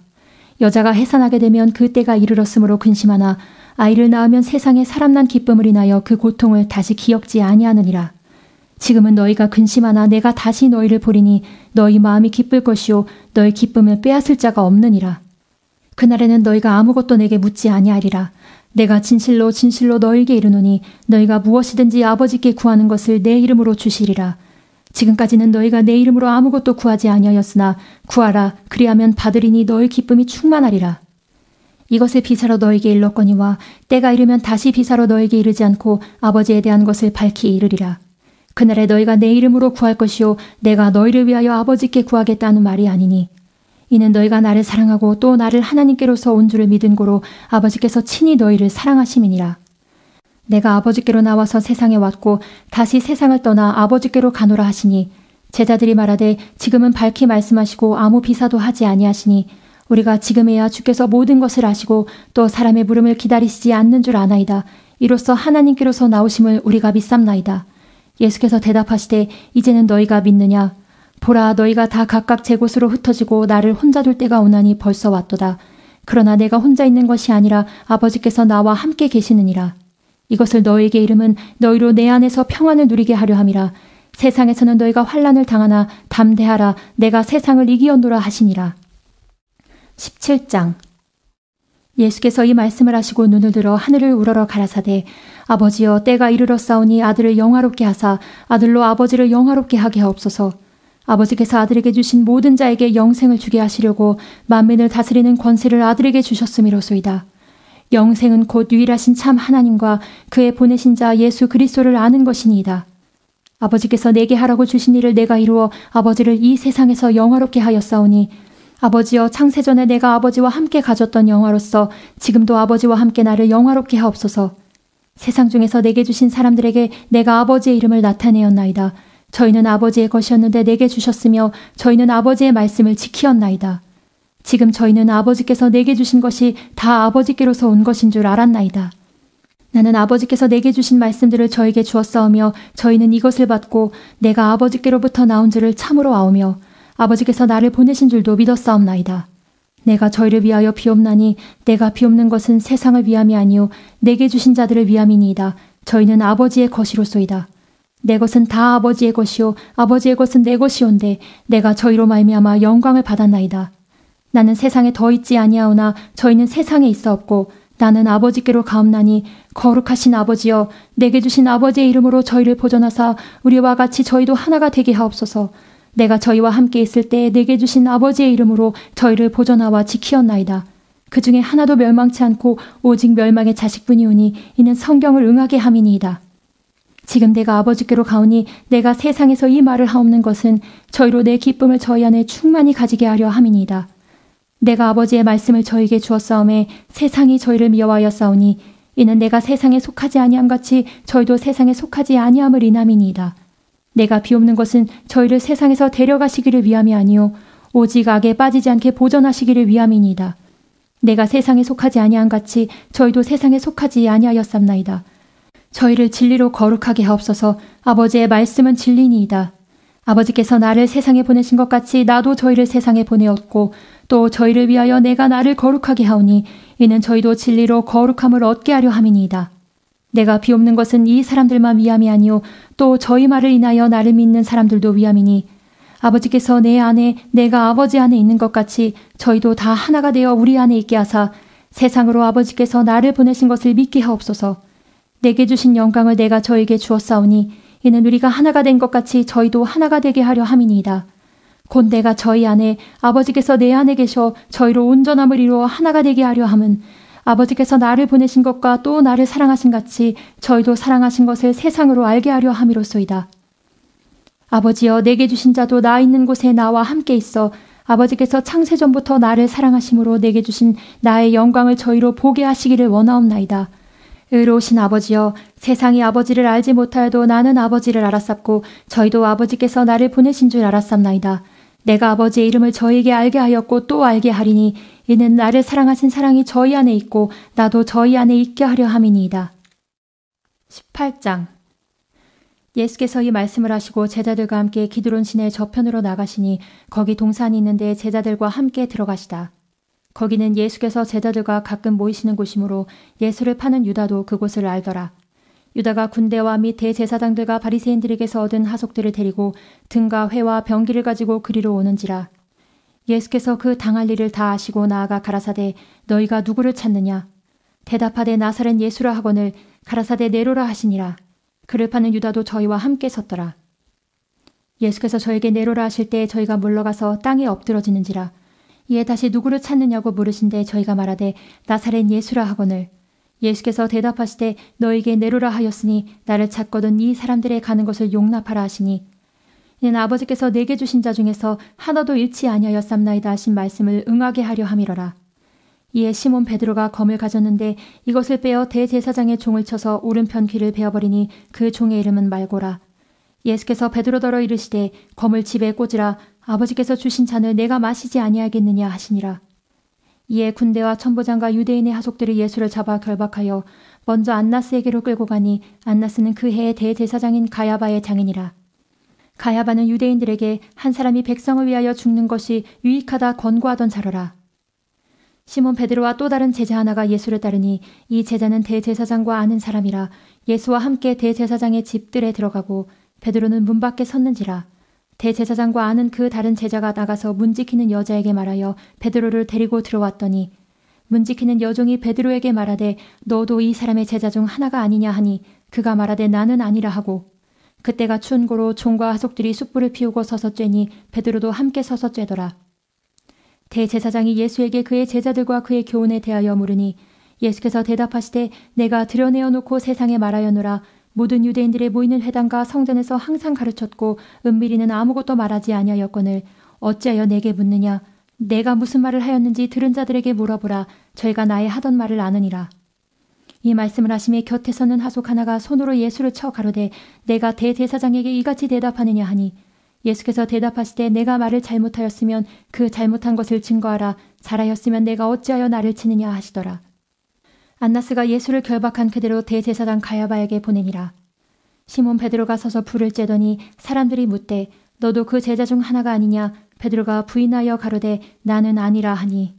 여자가 해산하게 되면 그 때가 이르렀으므로 근심하나 아이를 낳으면 세상에 사람난 기쁨을 인하여 그 고통을 다시 기억지 아니하느니라. 지금은 너희가 근심하나 내가 다시 너희를 보리니 너희 마음이 기쁠 것이요 너희 기쁨을 빼앗을 자가 없느니라. 그날에는 너희가 아무것도 내게 묻지 아니하리라. 내가 진실로 진실로 너희에게 이르노니 너희가 무엇이든지 아버지께 구하는 것을 내 이름으로 주시리라. 지금까지는 너희가 내 이름으로 아무것도 구하지 아니하였으나 구하라 그리하면 받으리니 너희 기쁨이 충만하리라. 이것을 비사로 너희에게 일렀거니와 때가 이르면 다시 비사로 너희에게 이르지 않고 아버지에 대한 것을 밝히 이르리라. 그날에 너희가 내 이름으로 구할 것이요 내가 너희를 위하여 아버지께 구하겠다는 말이 아니니 이는 너희가 나를 사랑하고 또 나를 하나님께로서 온 줄을 믿은 고로 아버지께서 친히 너희를 사랑하심이니라. 내가 아버지께로 나와서 세상에 왔고 다시 세상을 떠나 아버지께로 가노라 하시니 제자들이 말하되 지금은 밝히 말씀하시고 아무 비사도 하지 아니하시니 우리가 지금에야 주께서 모든 것을 아시고 또 사람의 부름을 기다리시지 않는 줄 아나이다. 이로써 하나님께로서 나오심을 우리가 믿삼나이다. 예수께서 대답하시되 이제는 너희가 믿느냐? 보라 너희가 다 각각 제 곳으로 흩어지고 나를 혼자 둘 때가 오나니 벌써 왔도다. 그러나 내가 혼자 있는 것이 아니라 아버지께서 나와 함께 계시느니라. 이것을 너희에게 이름은 너희로 내 안에서 평안을 누리게 하려 함이라. 세상에서는 너희가 환난을 당하나 담대하라 내가 세상을 이기었노라 하시니라. 17장 예수께서 이 말씀을 하시고 눈을 들어 하늘을 우러러 가라사대 아버지여 때가 이르렀사오니 아들을 영화롭게 하사 아들로 아버지를 영화롭게 하게 하옵소서. 아버지께서 아들에게 주신 모든 자에게 영생을 주게 하시려고 만민을 다스리는 권세를 아들에게 주셨음이로소이다. 영생은 곧 유일하신 참 하나님과 그의 보내신 자 예수 그리스도를 아는 것이니이다. 아버지께서 내게 하라고 주신 일을 내가 이루어 아버지를 이 세상에서 영화롭게 하였사오니 아버지여 창세전에 내가 아버지와 함께 가졌던 영화로서 지금도 아버지와 함께 나를 영화롭게 하옵소서. 세상 중에서 내게 주신 사람들에게 내가 아버지의 이름을 나타내었나이다. 저희는 아버지의 것이었는데 내게 주셨으며 저희는 아버지의 말씀을 지키었나이다. 지금 저희는 아버지께서 내게 주신 것이 다 아버지께로서 온 것인 줄 알았나이다. 나는 아버지께서 내게 주신 말씀들을 저에게 주었사오며 저희는 이것을 받고 내가 아버지께로부터 나온 줄을 참으로 아오며 아버지께서 나를 보내신 줄도 믿었사옵나이다. 내가 저희를 위하여 비옵나니 내가 비옵는 것은 세상을 위함이 아니요 내게 주신 자들을 위함이니이다. 저희는 아버지의 것이로소이다. 내 것은 다 아버지의 것이요 아버지의 것은 내 것이온데 내가 저희로 말미암아 영광을 받았나이다. 나는 세상에 더 있지 아니하오나 저희는 세상에 있사옵고 나는 아버지께로 가옵나니 거룩하신 아버지여 내게 주신 아버지의 이름으로 저희를 보존하사 우리와 같이 저희도 하나가 되게 하옵소서. 내가 저희와 함께 있을 때 내게 주신 아버지의 이름으로 저희를 보존하와 지키었나이다. 그 중에 하나도 멸망치 않고 오직 멸망의 자식뿐이오니 이는 성경을 응하게 함이니이다. 지금 내가 아버지께로 가오니 내가 세상에서 이 말을 하옵는 것은 저희로 내 기쁨을 저희 안에 충만히 가지게 하려 함이니이다. 내가 아버지의 말씀을 저희에게 주었사오매 세상이 저희를 미워하였사오니 이는 내가 세상에 속하지 아니함 같이 저희도 세상에 속하지 아니함을 인함이니이다. 내가 비옵는 것은 저희를 세상에서 데려가시기를 위함이 아니요 오직 악에 빠지지 않게 보존하시기를 위함이니이다. 내가 세상에 속하지 아니함 같이 저희도 세상에 속하지 아니하였삼나이다. 저희를 진리로 거룩하게 하옵소서. 아버지의 말씀은 진리니이다. 아버지께서 나를 세상에 보내신 것 같이 나도 저희를 세상에 보내었고 또 저희를 위하여 내가 나를 거룩하게 하오니 이는 저희도 진리로 거룩함을 얻게 하려 함이니이다. 내가 비옵는 것은 이 사람들만 위함이 아니요 또 저희 말을 인하여 나를 믿는 사람들도 위함이니 아버지께서 내 안에 내가 아버지 안에 있는 것 같이 저희도 다 하나가 되어 우리 안에 있게 하사 세상으로 아버지께서 나를 보내신 것을 믿게 하옵소서. 내게 주신 영광을 내가 저에게 주었사오니 이는 우리가 하나가 된 것 같이 저희도 하나가 되게 하려 함이니이다. 곧 내가 저희 안에 아버지께서 내 안에 계셔 저희로 온전함을 이루어 하나가 되게 하려 함은 아버지께서 나를 보내신 것과 또 나를 사랑하신 같이 저희도 사랑하신 것을 세상으로 알게 하려 함이로소이다. 아버지여 내게 주신 자도 나 있는 곳에 나와 함께 있어 아버지께서 창세전부터 나를 사랑하심으로 내게 주신 나의 영광을 저희로 보게 하시기를 원하옵나이다. 의로우신 아버지여 세상이 아버지를 알지 못하여도 나는 아버지를 알았sap고 저희도 아버지께서 나를 보내신 줄 알았sap나이다. 내가 아버지의 이름을 저희에게 알게 하였고 또 알게 하리니 이는 나를 사랑하신 사랑이 저희 안에 있고 나도 저희 안에 있게 하려 함이니이다. 18장 예수께서 이 말씀을 하시고 제자들과 함께 기드론 시내 저편으로 나가시니 거기 동산이 있는데 제자들과 함께 들어가시다. 거기는 예수께서 제자들과 가끔 모이시는 곳이므로 예수를 파는 유다도 그곳을 알더라. 유다가 군대와 및 대제사장들과 바리새인들에게서 얻은 하속들을 데리고 등과 회와 병기를 가지고 그리로 오는지라. 예수께서 그 당할 일을 다 아시고 나아가 가라사대 너희가 누구를 찾느냐. 대답하되 나사렛 예수라 하거늘 가라사대 네로라 하시니라. 그를 파는 유다도 저희와 함께 섰더라. 예수께서 저에게 네로라 하실 때 저희가 물러가서 땅에 엎드러지는지라. 이에 다시 누구를 찾느냐고 물으신데 저희가 말하되 나사렛 예수라 하거늘 예수께서 대답하시되 너에게 네로라 하였으니 나를 찾거든 이 사람들의 가는 것을 용납하라 하시니 이는 아버지께서 내게 주신 자 중에서 하나도 잃지 아니하였삼나이다 하신 말씀을 응하게 하려 함이러라. 이에 시몬 베드로가 검을 가졌는데 이것을 빼어 대제사장의 종을 쳐서 오른편 귀를 베어버리니 그 종의 이름은 말고라. 예수께서 베드로더러 이르시되 검을 집에 꽂으라. 아버지께서 주신 잔을 내가 마시지 아니하겠느냐 하시니라. 이에 군대와 천부장과 유대인의 하속들이 예수를 잡아 결박하여 먼저 안나스에게로 끌고 가니 안나스는 그 해의 대제사장인 가야바의 장인이라. 가야바는 유대인들에게 한 사람이 백성을 위하여 죽는 것이 유익하다 권고하던 자로라. 시몬 베드로와 또 다른 제자 하나가 예수를 따르니 이 제자는 대제사장과 아는 사람이라. 예수와 함께 대제사장의 집들에 들어가고 베드로는 문 밖에 섰는지라. 대제사장과 아는 그 다른 제자가 나가서 문 지키는 여자에게 말하여 베드로를 데리고 들어왔더니 문 지키는 여종이 베드로에게 말하되 너도 이 사람의 제자 중 하나가 아니냐 하니 그가 말하되 나는 아니라 하고 그때가 추운 고로 종과 하속들이 숯불을 피우고 서서 쬐니 베드로도 함께 서서 쬐더라. 대제사장이 예수에게 그의 제자들과 그의 교훈에 대하여 물으니 예수께서 대답하시되 내가 드러내어 놓고 세상에 말하였노라. 모든 유대인들의 모이는 회당과 성전에서 항상 가르쳤고 은밀히는 아무것도 말하지 아니하였거늘 어찌하여 내게 묻느냐. 내가 무슨 말을 하였는지 들은 자들에게 물어보라. 저희가 나의 하던 말을 아느니라. 이 말씀을 하심에 곁에 서는 하속 하나가 손으로 예수를 쳐 가로되 내가 대제사장에게 이같이 대답하느냐 하니 예수께서 대답하시되 내가 말을 잘못하였으면 그 잘못한 것을 증거하라. 잘하였으면 내가 어찌하여 나를 치느냐 하시더라. 안나스가 예수를 결박한 그대로 대제사장 가야바에게 보내니라. 시몬 베드로가 서서 불을 쬐더니 사람들이 묻되 너도 그 제자 중 하나가 아니냐. 베드로가 부인하여 가로되 나는 아니라 하니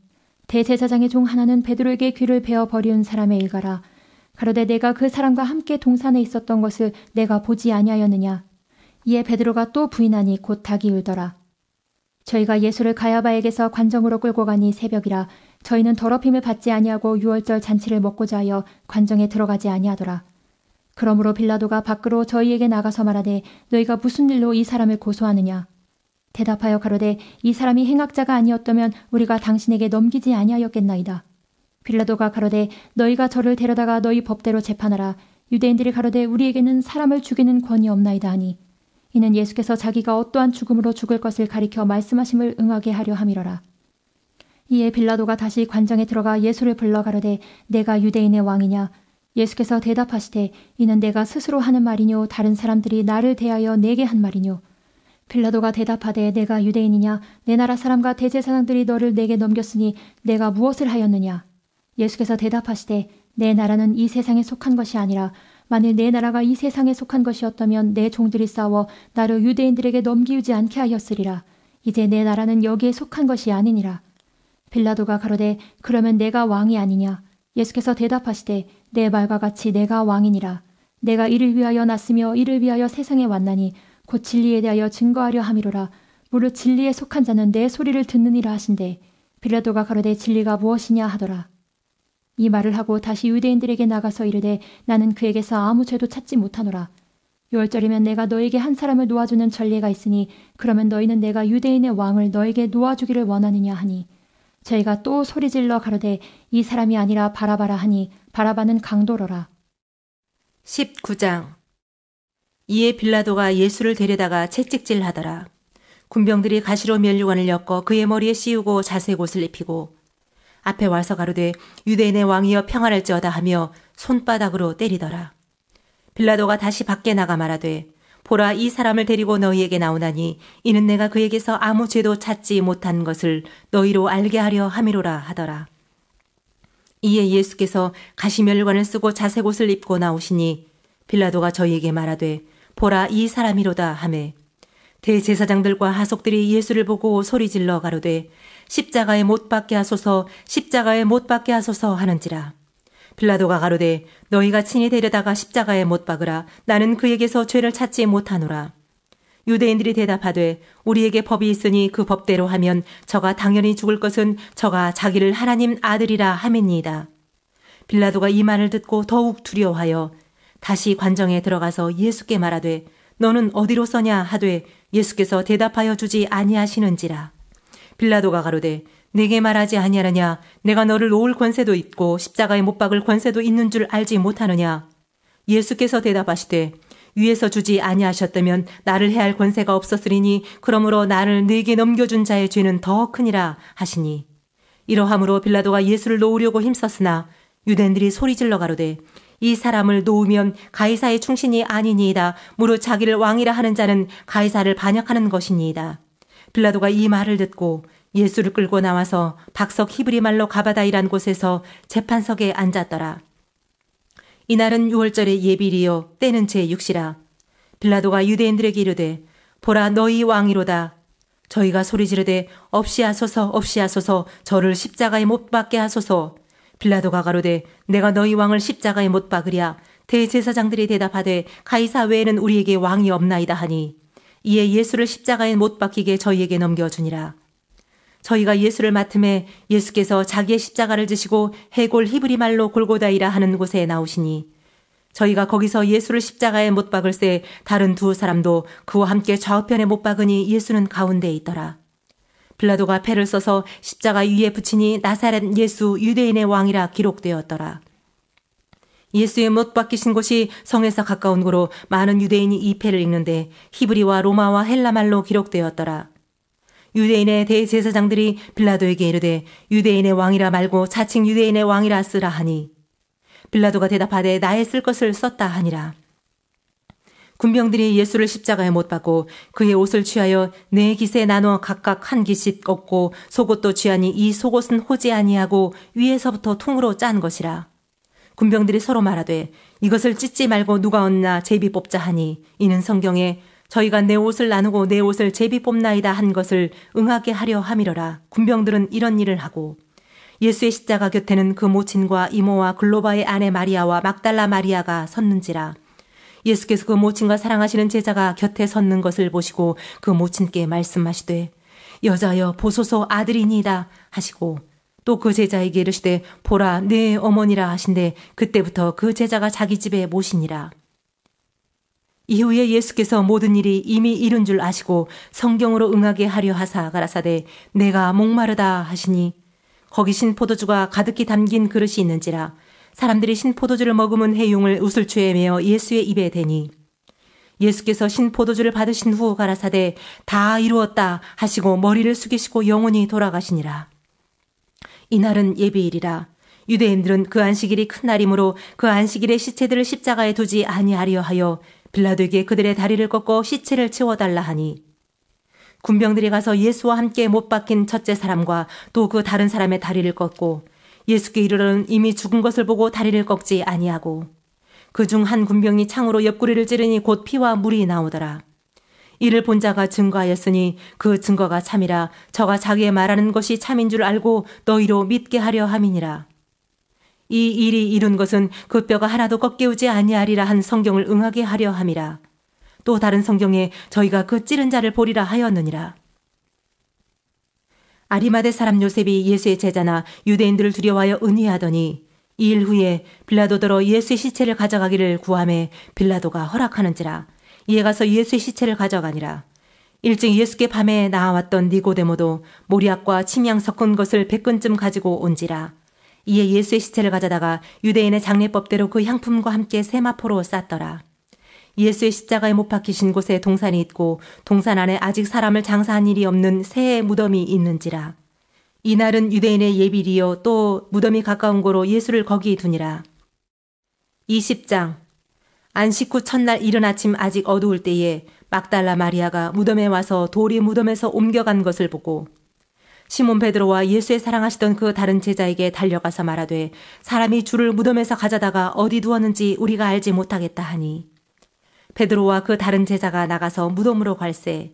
대제사장의 종 하나는 베드로에게 귀를 베어 버리운 사람의 일가라. 가로되 내가 그 사람과 함께 동산에 있었던 것을 내가 보지 아니하였느냐. 이에 베드로가 또 부인하니 곧 닭이 울더라. 저희가 예수를 가야바에게서 관정으로 끌고 가니 새벽이라. 저희는 더럽힘을 받지 아니하고 유월절 잔치를 먹고자 하여 관정에 들어가지 아니하더라. 그러므로 빌라도가 밖으로 저희에게 나가서 말하되 너희가 무슨 일로 이 사람을 고소하느냐. 대답하여 가로되 이 사람이 행악자가 아니었다면 우리가 당신에게 넘기지 아니하였겠나이다. 빌라도가 가로되 너희가 저를 데려다가 너희 법대로 재판하라. 유대인들이 가로되 우리에게는 사람을 죽이는 권이 없나이다 하니 이는 예수께서 자기가 어떠한 죽음으로 죽을 것을 가리켜 말씀하심을 응하게 하려 함이러라. 이에 빌라도가 다시 관정에 들어가 예수를 불러 가로되 내가 유대인의 왕이냐. 예수께서 대답하시되 이는 내가 스스로 하는 말이뇨 다른 사람들이 나를 대하여 내게 한 말이뇨. 빌라도가 대답하되 내가 유대인이냐. 내 나라 사람과 대제사장들이 너를 내게 넘겼으니 내가 무엇을 하였느냐. 예수께서 대답하시되 내 나라는 이 세상에 속한 것이 아니라 만일 내 나라가 이 세상에 속한 것이었다면 내 종들이 싸워 나를 유대인들에게 넘기우지 않게 하였으리라. 이제 내 나라는 여기에 속한 것이 아니니라. 빌라도가 가로되 그러면 내가 왕이 아니냐. 예수께서 대답하시되 내 말과 같이 내가 왕이니라. 내가 이를 위하여 났으며 이를 위하여 세상에 왔나니 곧 진리에 대하여 증거하려 함이로라. 무릇 진리에 속한 자는 내 소리를 듣느니라 하신대 빌라도가 가로되 진리가 무엇이냐 하더라. 이 말을 하고 다시 유대인들에게 나가서 이르되 나는 그에게서 아무 죄도 찾지 못하노라. 유월절이면 내가 너에게 한 사람을 놓아주는 전례가 있으니 그러면 너희는 내가 유대인의 왕을 너에게 놓아주기를 원하느냐 하니 저희가 또 소리질러 가로되 이 사람이 아니라 바라바라 하니 바라바는 강도로라. 19장. 이에 빌라도가 예수를 데려다가 채찍질하더라. 군병들이 가시로 면류관을 엮어 그의 머리에 씌우고 자색 옷을 입히고 앞에 와서 가로되 유대인의 왕이여 평안할지어다 하며 손바닥으로 때리더라. 빌라도가 다시 밖에 나가 말하되 보라 이 사람을 데리고 너희에게 나오나니 이는 내가 그에게서 아무 죄도 찾지 못한 것을 너희로 알게 하려 함이로라 하더라. 이에 예수께서 가시면류관을 쓰고 자색 옷을 입고 나오시니 빌라도가 저희에게 말하되 보라 이 사람이로다 하매 대제사장들과 하속들이 예수를 보고 소리질러 가로되 십자가에 못 박게 하소서 십자가에 못 박게 하소서 하는지라. 빌라도가 가로되 너희가 친히 데려다가 십자가에 못 박으라. 나는 그에게서 죄를 찾지 못하노라. 유대인들이 대답하되 우리에게 법이 있으니 그 법대로 하면 저가 당연히 죽을 것은 저가 자기를 하나님 아들이라 하매니이다. 빌라도가 이 말을 듣고 더욱 두려워하여 다시 관정에 들어가서 예수께 말하되 너는 어디로 서냐 하되 예수께서 대답하여 주지 아니하시는지라. 빌라도가 가로되 내게 말하지 아니하느냐 내가 너를 놓을 권세도 있고 십자가에 못 박을 권세도 있는 줄 알지 못하느냐. 예수께서 대답하시되 위에서 주지 아니하셨다면 나를 해할 권세가 없었으리니 그러므로 나를 네게 넘겨준 자의 죄는 더 크니라 하시니 이러함으로 빌라도가 예수를 놓으려고 힘썼으나 유대인들이 소리질러 가로되 이 사람을 놓으면 가이사의 충신이 아니니이다. 무릇 자기를 왕이라 하는 자는 가이사를 반역하는 것이니이다. 빌라도가 이 말을 듣고 예수를 끌고 나와서 박석 히브리 말로 가바다이란 곳에서 재판석에 앉았더라. 이날은 유월절의 예비일이요 때는 제6시라. 빌라도가 유대인들에게 이르되 보라 너희 왕이로다. 저희가 소리지르되 없이 하소서 없이 하소서 저를 십자가에 못 박게 하소서. 빌라도가 가로되 내가 너희 왕을 십자가에 못 박으랴. 대제사장들이 대답하되 가이사 외에는 우리에게 왕이 없나이다 하니 이에 예수를 십자가에 못 박히게 저희에게 넘겨주니라. 저희가 예수를 맡음에 예수께서 자기의 십자가를 지시고 해골 히브리 말로 골고다이라 하는 곳에 나오시니 저희가 거기서 예수를 십자가에 못 박을새 다른 두 사람도 그와 함께 좌우편에 못 박으니 예수는 가운데에 있더라. 빌라도가 패를 써서 십자가 위에 붙이니 나사렛 예수 유대인의 왕이라 기록되었더라. 예수의 못 박히신 곳이 성에서 가까운 고로 많은 유대인이 이 패를 읽는데 히브리와 로마와 헬라말로 기록되었더라. 유대인의 대제사장들이 빌라도에게 이르되 유대인의 왕이라 말고 자칭 유대인의 왕이라 쓰라 하니 빌라도가 대답하되 나의 쓸 것을 썼다 하니라. 군병들이 예수를 십자가에 못 박고 그의 옷을 취하여 네 깃에 나눠 각각 한 깃씩 얻고 속옷도 취하니 이 속옷은 호지 아니하고 위에서부터 통으로 짠 것이라. 군병들이 서로 말하되 이것을 찢지 말고 누가 얻나 제비 뽑자 하니 이는 성경에 저희가 내 옷을 나누고 내 옷을 제비 뽑나이다 한 것을 응하게 하려 함이러라. 군병들은 이런 일을 하고 예수의 십자가 곁에는 그 모친과 이모와 글로바의 아내 마리아와 막달라 마리아가 섰는지라. 예수께서 그 모친과 사랑하시는 제자가 곁에 섰는 것을 보시고 그 모친께 말씀하시되 여자여 보소서 아들이니이다 하시고 또 그 제자에게 이르시되 보라 내 어머니라 하신데 그때부터 그 제자가 자기 집에 모시니라. 이후에 예수께서 모든 일이 이미 이룬 줄 아시고 성경으로 응하게 하려 하사 가라사대 내가 목마르다 하시니 거기 신포도주가 가득히 담긴 그릇이 있는지라. 사람들이 신포도주를 머금은 해용을 우슬초에 메어 예수의 입에 대니 예수께서 신포도주를 받으신 후 가라사대 다 이루었다 하시고 머리를 숙이시고 영원히 돌아가시니라. 이날은 예비일이라. 유대인들은 그 안식일이 큰 날이므로 그 안식일에 시체들을 십자가에 두지 아니하려 하여 빌라도에게 그들의 다리를 꺾어 시체를 치워달라 하니 군병들이 가서 예수와 함께 못 박힌 첫째 사람과 또 그 다른 사람의 다리를 꺾고 예수께 이르러는 이미 죽은 것을 보고 다리를 꺾지 아니하고 그중 한 군병이 창으로 옆구리를 찌르니 곧 피와 물이 나오더라. 이를 본 자가 증거하였으니 그 증거가 참이라. 저가 자기의 말하는 것이 참인 줄 알고 너희로 믿게 하려 함이니라. 이 일이 이룬 것은 그 뼈가 하나도 꺾이지 아니하리라 한 성경을 응하게 하려 함이라. 또 다른 성경에 저희가 그 찌른 자를 보리라 하였느니라. 아리마대 사람 요셉이 예수의 제자나 유대인들을 두려워하여 은희하더니 이 일 후에 빌라도더러 예수의 시체를 가져가기를 구하매 빌라도가 허락하는지라. 이에 가서 예수의 시체를 가져가니라. 일찍 예수께 밤에 나와왔던 니고데모도 모리약과 침향 섞은 것을 100근쯤 가지고 온지라. 이에 예수의 시체를 가져다가 유대인의 장례법대로 그 향품과 함께 세마포로 쌌더라. 예수의 십자가에 못 박히신 곳에 동산이 있고 동산 안에 아직 사람을 장사한 일이 없는 새의 무덤이 있는지라. 이날은 유대인의 예비리요 또 무덤이 가까운 고로 예수를 거기 두니라. 20장. 안식 후 첫날 이른 아침 아직 어두울 때에 막달라 마리아가 무덤에 와서 돌이 무덤에서 옮겨간 것을 보고 시몬 베드로와 예수의 사랑하시던 그 다른 제자에게 달려가서 말하되 사람이 주를 무덤에서 가져다가 어디 두었는지 우리가 알지 못하겠다 하니 베드로와 그 다른 제자가 나가서 무덤으로 갈새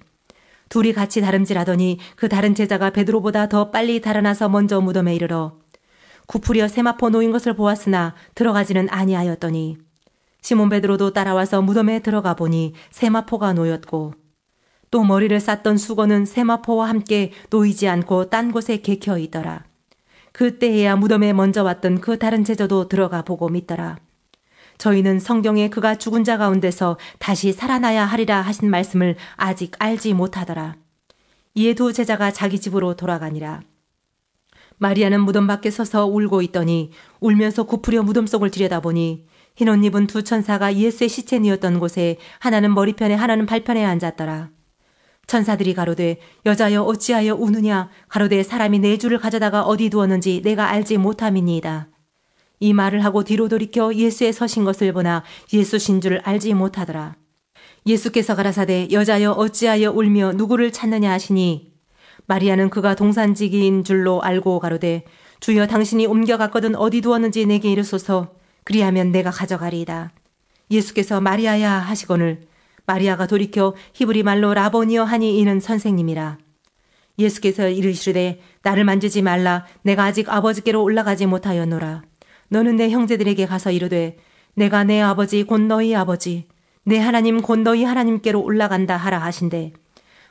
둘이 같이 다름질하더니 그 다른 제자가 베드로보다 더 빨리 달아나서 먼저 무덤에 이르러 구부려 세마포 놓인 것을 보았으나 들어가지는 아니하였더니 시몬 베드로도 따라와서 무덤에 들어가 보니 세마포가 놓였고 또 머리를 쌌던 수건은 세마포와 함께 놓이지 않고 딴 곳에 개켜 있더라. 그때에야 무덤에 먼저 왔던 그 다른 제자도 들어가 보고 믿더라. 저희는 성경에 그가 죽은 자 가운데서 다시 살아나야 하리라 하신 말씀을 아직 알지 못하더라. 이에 두 제자가 자기 집으로 돌아가니라. 마리아는 무덤 밖에 서서 울고 있더니 울면서 굽으려 무덤 속을 들여다보니 흰 옷 입은 두 천사가 예수의 시체 뉘었던 곳에 하나는 머리편에 하나는 발편에 앉았더라. 천사들이 가로되 여자여 어찌하여 우느냐 가로되 사람이 내 주를 가져다가 어디 두었는지 내가 알지 못함이니이다. 이 말을 하고 뒤로 돌이켜 예수의 서신 것을 보나 예수신 줄 알지 못하더라. 예수께서 가라사대 여자여 어찌하여 울며 누구를 찾느냐 하시니 마리아는 그가 동산지기인 줄로 알고 가로되 주여 당신이 옮겨갔거든 어디 두었는지 내게 이르소서 그리하면 내가 가져가리이다. 예수께서 마리아야 하시거늘 마리아가 돌이켜 히브리 말로 라보니여 하니 이는 선생님이라. 예수께서 이르시되 나를 만지지 말라 내가 아직 아버지께로 올라가지 못하였노라. 너는 내 형제들에게 가서 이르되 내가 내 아버지 곧 너희 아버지 내 하나님 곧 너희 하나님께로 올라간다 하라 하신대.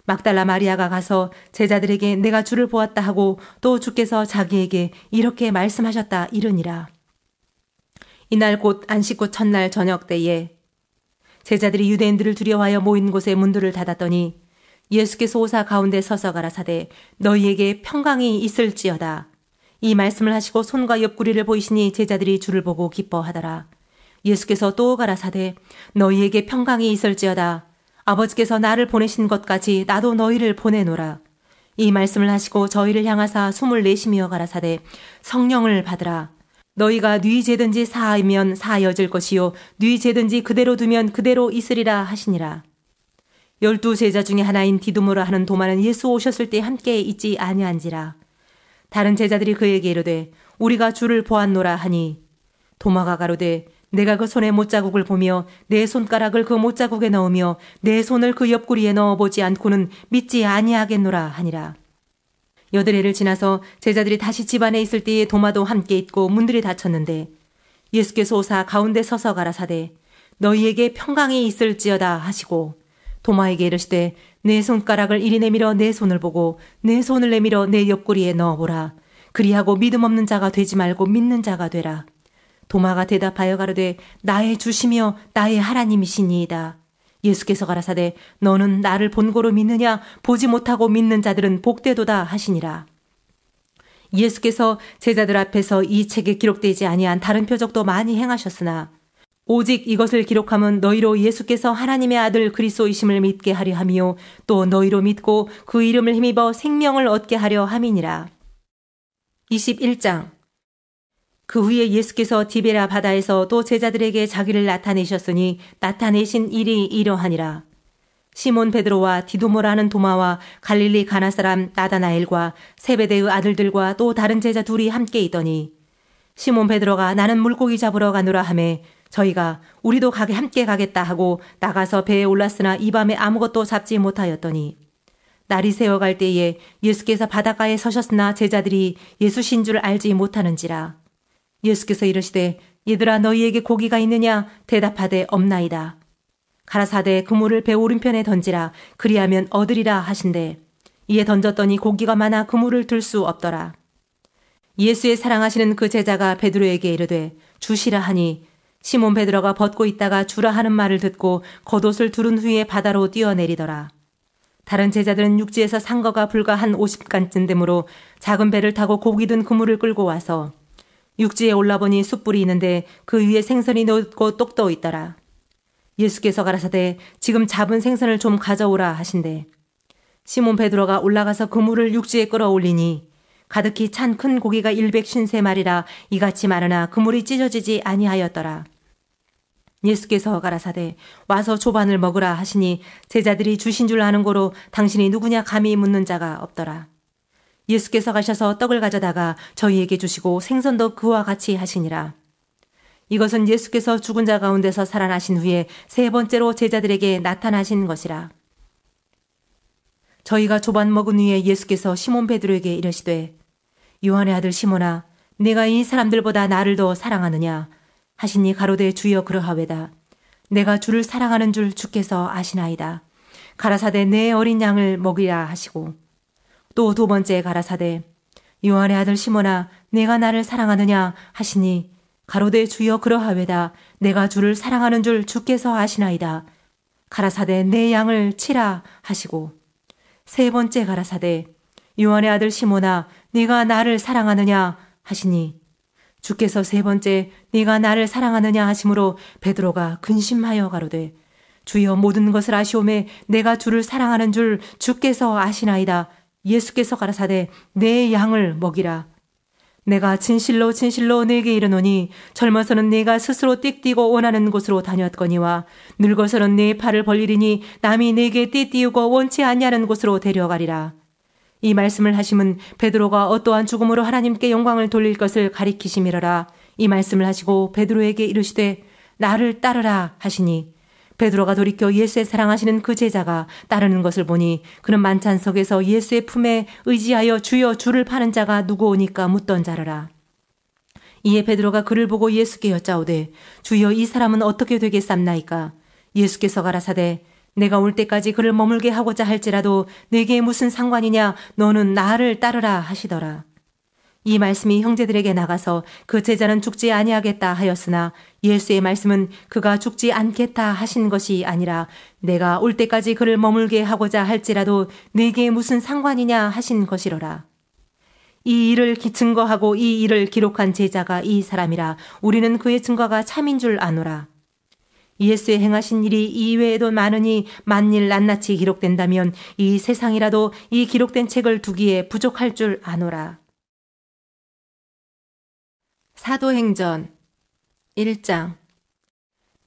막달라 마리아가 가서 제자들에게 내가 주를 보았다 하고 또 주께서 자기에게 이렇게 말씀하셨다 이르니라. 이날 곧 안식 후 첫날 저녁 때에 제자들이 유대인들을 두려워하여 모인 곳에 문들을 닫았더니 예수께서 오사 가운데 서서 가라사대 너희에게 평강이 있을지어다. 이 말씀을 하시고 손과 옆구리를 보이시니 제자들이 주를 보고 기뻐하더라. 예수께서 또 가라사대 너희에게 평강이 있을지어다. 아버지께서 나를 보내신 것 같이 나도 너희를 보내노라. 이 말씀을 하시고 저희를 향하사 숨을 내쉬며 가라사대 성령을 받으라. 너희가 뉘 재든지 사하면 사여질 것이요 뉘 재든지 그대로 두면 그대로 있으리라 하시니라. 12 제자 중에 하나인 디두모라 하는 도마는 예수 오셨을 때 함께 있지 아니한지라. 다른 제자들이 그에게 이르되 우리가 주를 보았노라 하니 도마가 가로되 내가 그 손에 못자국을 보며 내 손가락을 그 못자국에 넣으며 내 손을 그 옆구리에 넣어보지 않고는 믿지 아니하겠노라 하니라. 8해를 지나서 제자들이 다시 집안에 있을 때에 도마도 함께 있고 문들이 닫혔는데 예수께서 오사 가운데 서서 가라사대 너희에게 평강이 있을지어다 하시고 도마에게 이르시되 내 손가락을 이리 내밀어 내 손을 보고 내 손을 내밀어 내 옆구리에 넣어보라. 그리하고 믿음 없는 자가 되지 말고 믿는 자가 되라. 도마가 대답하여 가로되 나의 주시며 나의 하나님이시니이다. 예수께서 가라사대 너는 나를 본고로 믿느냐 보지 못하고 믿는 자들은 복되도다 하시니라. 예수께서 제자들 앞에서 이 책에 기록되지 아니한 다른 표적도 많이 행하셨으나 오직 이것을 기록함은 너희로 예수께서 하나님의 아들 그리스도이심을 믿게 하려 함이요 또 너희로 믿고 그 이름을 힘입어 생명을 얻게 하려 함이니라. 21장. 그 후에 예수께서 디베라 바다에서 또 제자들에게 자기를 나타내셨으니 나타내신 일이 이러하니라. 시몬 베드로와 디두모라는 도마와 갈릴리 가나 사람 나다나엘과 세베대의 아들들과 또 다른 제자 둘이 함께 있더니 시몬 베드로가 나는 물고기 잡으러 가노라 하매 저희가 우리도 함께 가겠다 하고 나가서 배에 올랐으나 이 밤에 아무것도 잡지 못하였더니 날이 새어갈 때에 예수께서 바닷가에 서셨으나 제자들이 예수신 줄 알지 못하는지라. 예수께서 이르시되 얘들아 너희에게 고기가 있느냐? 대답하되 없나이다. 가라사대 그물을 배 오른편에 던지라. 그리하면 얻으리라 하신대. 이에 던졌더니 고기가 많아 그물을 들 수 없더라. 예수의 사랑하시는 그 제자가 베드로에게 이르되 주시라 하니 시몬 베드로가 벗고 있다가 주라 하는 말을 듣고 겉옷을 두른 후에 바다로 뛰어내리더라. 다른 제자들은 육지에서 산 거가 불과 한 50간쯤 되므로 작은 배를 타고 고기 든 그물을 끌고 와서 육지에 올라보니 숯불이 있는데 그 위에 생선이 녹고 똑 떠 있더라. 예수께서 가라사대 지금 잡은 생선을 좀 가져오라 하신대. 시몬 베드로가 올라가서 그물을 육지에 끌어올리니 가득히 찬 큰 고기가 153마리라 이같이 많으나 그물이 찢어지지 아니하였더라. 예수께서 가라사대 와서 조반을 먹으라 하시니 제자들이 주신 줄 아는 고로 당신이 누구냐 감히 묻는 자가 없더라. 예수께서 가셔서 떡을 가져다가 저희에게 주시고 생선도 그와 같이 하시니라. 이것은 예수께서 죽은 자 가운데서 살아나신 후에 세 번째로 제자들에게 나타나신 것이라. 저희가 조반 먹은 후에 예수께서 시몬 베드로에게 이르시되 요한의 아들 시몬아 내가 이 사람들보다 나를 더 사랑하느냐 하시니 가로되 주여 그러하외다. 내가 주를 사랑하는 줄 주께서 아시나이다. 가라사대 내 어린 양을 먹이라 하시고 또 두 번째 가라사대 요한의 아들 시몬아 내가 나를 사랑하느냐 하시니 가로되 주여 그러하외다. 내가 주를 사랑하는 줄 주께서 아시나이다. 가라사대 내 양을 치라 하시고 세 번째 가라사대 요한의 아들 시몬아 네가 나를 사랑하느냐 하시니 주께서 세 번째 네가 나를 사랑하느냐 하심으로 베드로가 근심하여 가로되 주여 모든 것을 아시오매 내가 주를 사랑하는 줄 주께서 아시나이다. 예수께서 가라사대 내 양을 먹이라. 내가 진실로 진실로 네게 이르노니 젊어서는 네가 스스로 띠뛰고 원하는 곳으로 다녔거니와 늙어서는 네 팔을 벌리리니 남이 네게 띠띠우고 원치 아니하는 곳으로 데려가리라. 이 말씀을 하심은 베드로가 어떠한 죽음으로 하나님께 영광을 돌릴 것을 가리키심이러라. 이 말씀을 하시고 베드로에게 이르시되 나를 따르라 하시니 베드로가 돌이켜 예수의 사랑하시는 그 제자가 따르는 것을 보니 그는 만찬석에서 예수의 품에 의지하여 주여 주를 파는 자가 누구오니까 묻던 자르라. 이에 베드로가 그를 보고 예수께 여짜오되 주여 이 사람은 어떻게 되겠삼나이까? 예수께서 가라사대 내가 올 때까지 그를 머물게 하고자 할지라도 내게 무슨 상관이냐 너는 나를 따르라 하시더라. 이 말씀이 형제들에게 나가서 그 제자는 죽지 아니하겠다 하였으나 예수의 말씀은 그가 죽지 않겠다 하신 것이 아니라 내가 올 때까지 그를 머물게 하고자 할지라도 내게 무슨 상관이냐 하신 것이로라. 이 일을 증거하고 이 일을 기록한 제자가 이 사람이라. 우리는 그의 증거가 참인 줄 아노라. 예수의 행하신 일이 이외에도 많으니 만일 낱낱이 기록된다면 이 세상이라도 이 기록된 책을 두기에 부족할 줄 아노라. 사도행전 1장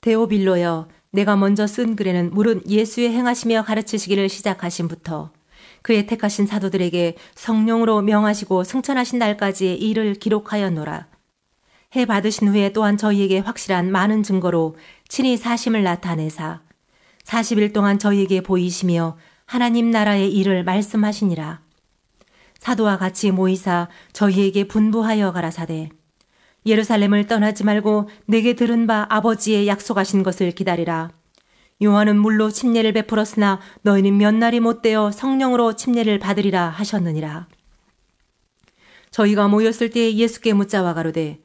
데오빌로여 내가 먼저 쓴 글에는 물은 예수의 행하시며 가르치시기를 시작하심부터 그의 택하신 사도들에게 성령으로 명하시고 승천하신 날까지의 일을 기록하였노라. 해 받으신 후에 또한 저희에게 확실한 많은 증거로 친히 사심을 나타내사 40일 동안 저희에게 보이시며 하나님 나라의 일을 말씀하시니라. 사도와 같이 모이사 저희에게 분부하여 가라사대 예루살렘을 떠나지 말고 내게 들은 바 아버지의 약속하신 것을 기다리라. 요한은 물로 침례를 베풀었으나 너희는 몇 날이 못되어 성령으로 침례를 받으리라 하셨느니라. 저희가 모였을 때에 예수께 묻자와 가로되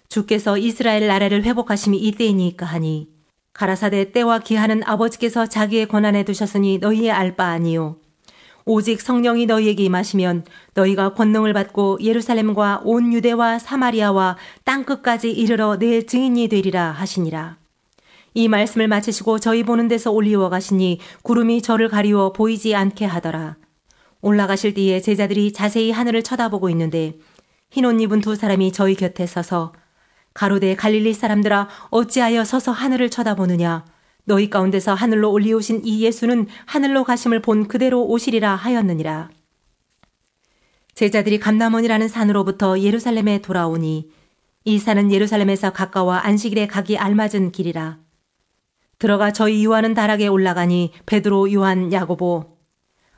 주께서 이스라엘 나라를 회복하심이 이때이니까 하니 가라사대 때와 기한은 아버지께서 자기의 권한에 두셨으니 너희의 알 바 아니요. 오직 성령이 너희에게 임하시면 너희가 권능을 받고 예루살렘과 온 유대와 사마리아와 땅끝까지 이르러 내 증인이 되리라 하시니라. 이 말씀을 마치시고 저희 보는 데서 올리워 가시니 구름이 저를 가리워 보이지 않게 하더라. 올라가실 때에 제자들이 자세히 하늘을 쳐다보고 있는데 흰 옷 입은 두 사람이 저희 곁에 서서 가로되 갈릴리 사람들아 어찌하여 서서 하늘을 쳐다보느냐. 너희 가운데서 하늘로 올리오신 이 예수는 하늘로 가심을 본 그대로 오시리라 하였느니라. 제자들이 감람원이라는 산으로부터 예루살렘에 돌아오니 이 산은 예루살렘에서 가까워 안식일에 가기 알맞은 길이라. 들어가 저희 요한은 다락에 올라가니 베드로, 요한, 야고보,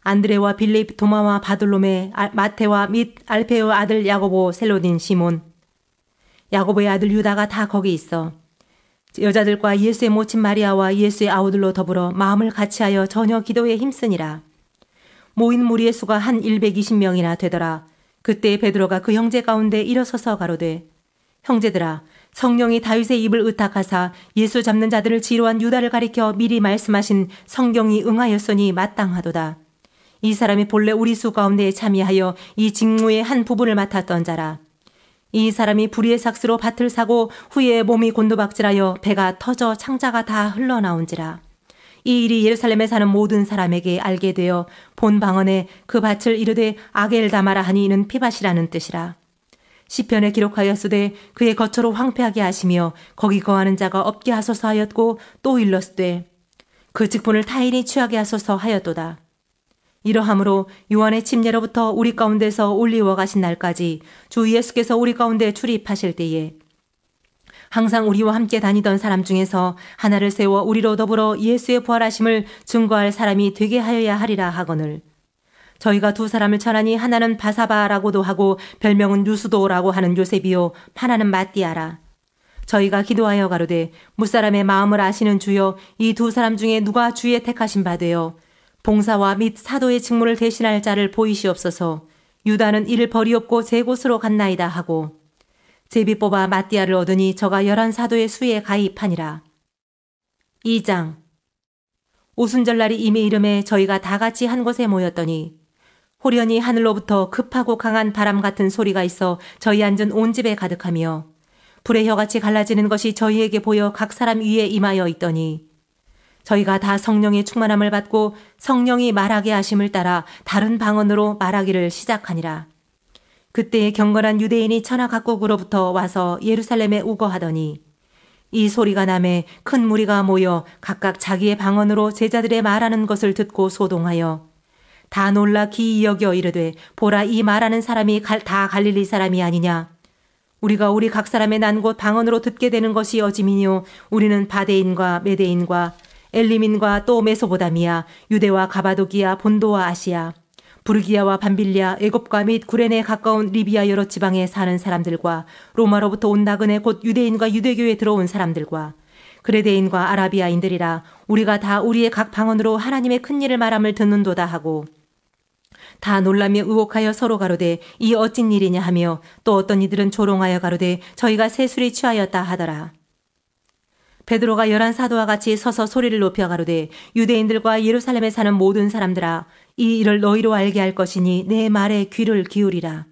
안드레와 빌립, 도마와 바돌로메, 마테와 및 알페오 아들 야고보, 셀로딘, 시몬, 야고보의 아들 유다가 다 거기 있어. 여자들과 예수의 모친 마리아와 예수의 아우들로 더불어 마음을 같이하여 저녁 기도에 힘쓰니라. 모인 무리의 수가 한 120명이나 되더라. 그때 베드로가 그 형제 가운데 일어서서 가로되 형제들아, 성령이 다윗의 입을 의탁하사 예수 잡는 자들을 지로한 유다를 가리켜 미리 말씀하신 성경이 응하였으니 마땅하도다. 이 사람이 본래 우리 수 가운데에 참여하여 이 직무의 한 부분을 맡았던 자라. 이 사람이 불의의 삭스로 밭을 사고 후에 몸이 곤두박질하여 배가 터져 창자가 다 흘러나온지라. 이 일이 예루살렘에 사는 모든 사람에게 알게 되어 본 방언에 그 밭을 이르되 아겔다마라 하니 이는 피밭이라는 뜻이라. 시편에 기록하였으되 그의 거처로 황폐하게 하시며 거기 거하는 자가 없게 하소서 하였고 또 일렀으되 그 직분을 타인이 취하게 하소서 하였도다. 이러함으로 요한의 침례로부터 우리 가운데서 올리워 가신 날까지 주 예수께서 우리 가운데 출입하실 때에 항상 우리와 함께 다니던 사람 중에서 하나를 세워 우리로 더불어 예수의 부활하심을 증거할 사람이 되게 하여야 하리라 하거늘. 저희가 두 사람을 천하니 하나는 바사바라고도 하고 별명은 유수도라고 하는 요셉이요 하나는 마띠아라. 저희가 기도하여 가로되 무사람의 마음을 아시는 주여 이 두 사람 중에 누가 주의 택하신 바 되어 봉사와 및 사도의 직무를 대신할 자를 보이시옵소서. 유다는 이를 버리옵고 제 곳으로 갔나이다 하고 제비 뽑아 마띠아를 얻으니 저가 11 사도의 수에 가입하니라. 2장. 오순절날이 이미 이름에 저희가 다 같이 한 곳에 모였더니 호련히 하늘로부터 급하고 강한 바람 같은 소리가 있어 저희 앉은 온 집에 가득하며 불의 혀같이 갈라지는 것이 저희에게 보여 각 사람 위에 임하여 있더니 저희가 다 성령의 충만함을 받고 성령이 말하게 하심을 따라 다른 방언으로 말하기를 시작하니라. 그때에 경건한 유대인이 천하 각국으로부터 와서 예루살렘에 우거하더니 이 소리가 나매 큰 무리가 모여 각각 자기의 방언으로 제자들의 말하는 것을 듣고 소동하여 다 놀라 기이 여겨 이르되 보라 이 말하는 사람이 다 갈릴리 사람이 아니냐. 우리가 우리 각 사람의 난 곳 방언으로 듣게 되는 것이 어찌미뇨. 우리는 바데인과 메데인과 엘림인과 또 메소보다미아 유대와 가바도기아 본도와 아시아 부르기아와 밤빌리아 애굽과 및 구레네에 가까운 리비아 여러 지방에 사는 사람들과 로마로부터 온 나그네 곧 유대인과 유대교에 들어온 사람들과 그레데인과 아라비아인들이라. 우리가 다 우리의 각 방언으로 하나님의 큰 일을 말함을 듣는도다 하고 다 놀라며 의혹하여 서로 가로되 이 어찐 일이냐 하며 또 어떤 이들은 조롱하여 가로되 저희가 새술이 취하였다 하더라. 베드로가 11 사도와 같이 서서 소리를 높여 가로되 유대인들과 예루살렘에 사는 모든 사람들아 이 일을 너희로 알게 할 것이니 내 말에 귀를 기울이라.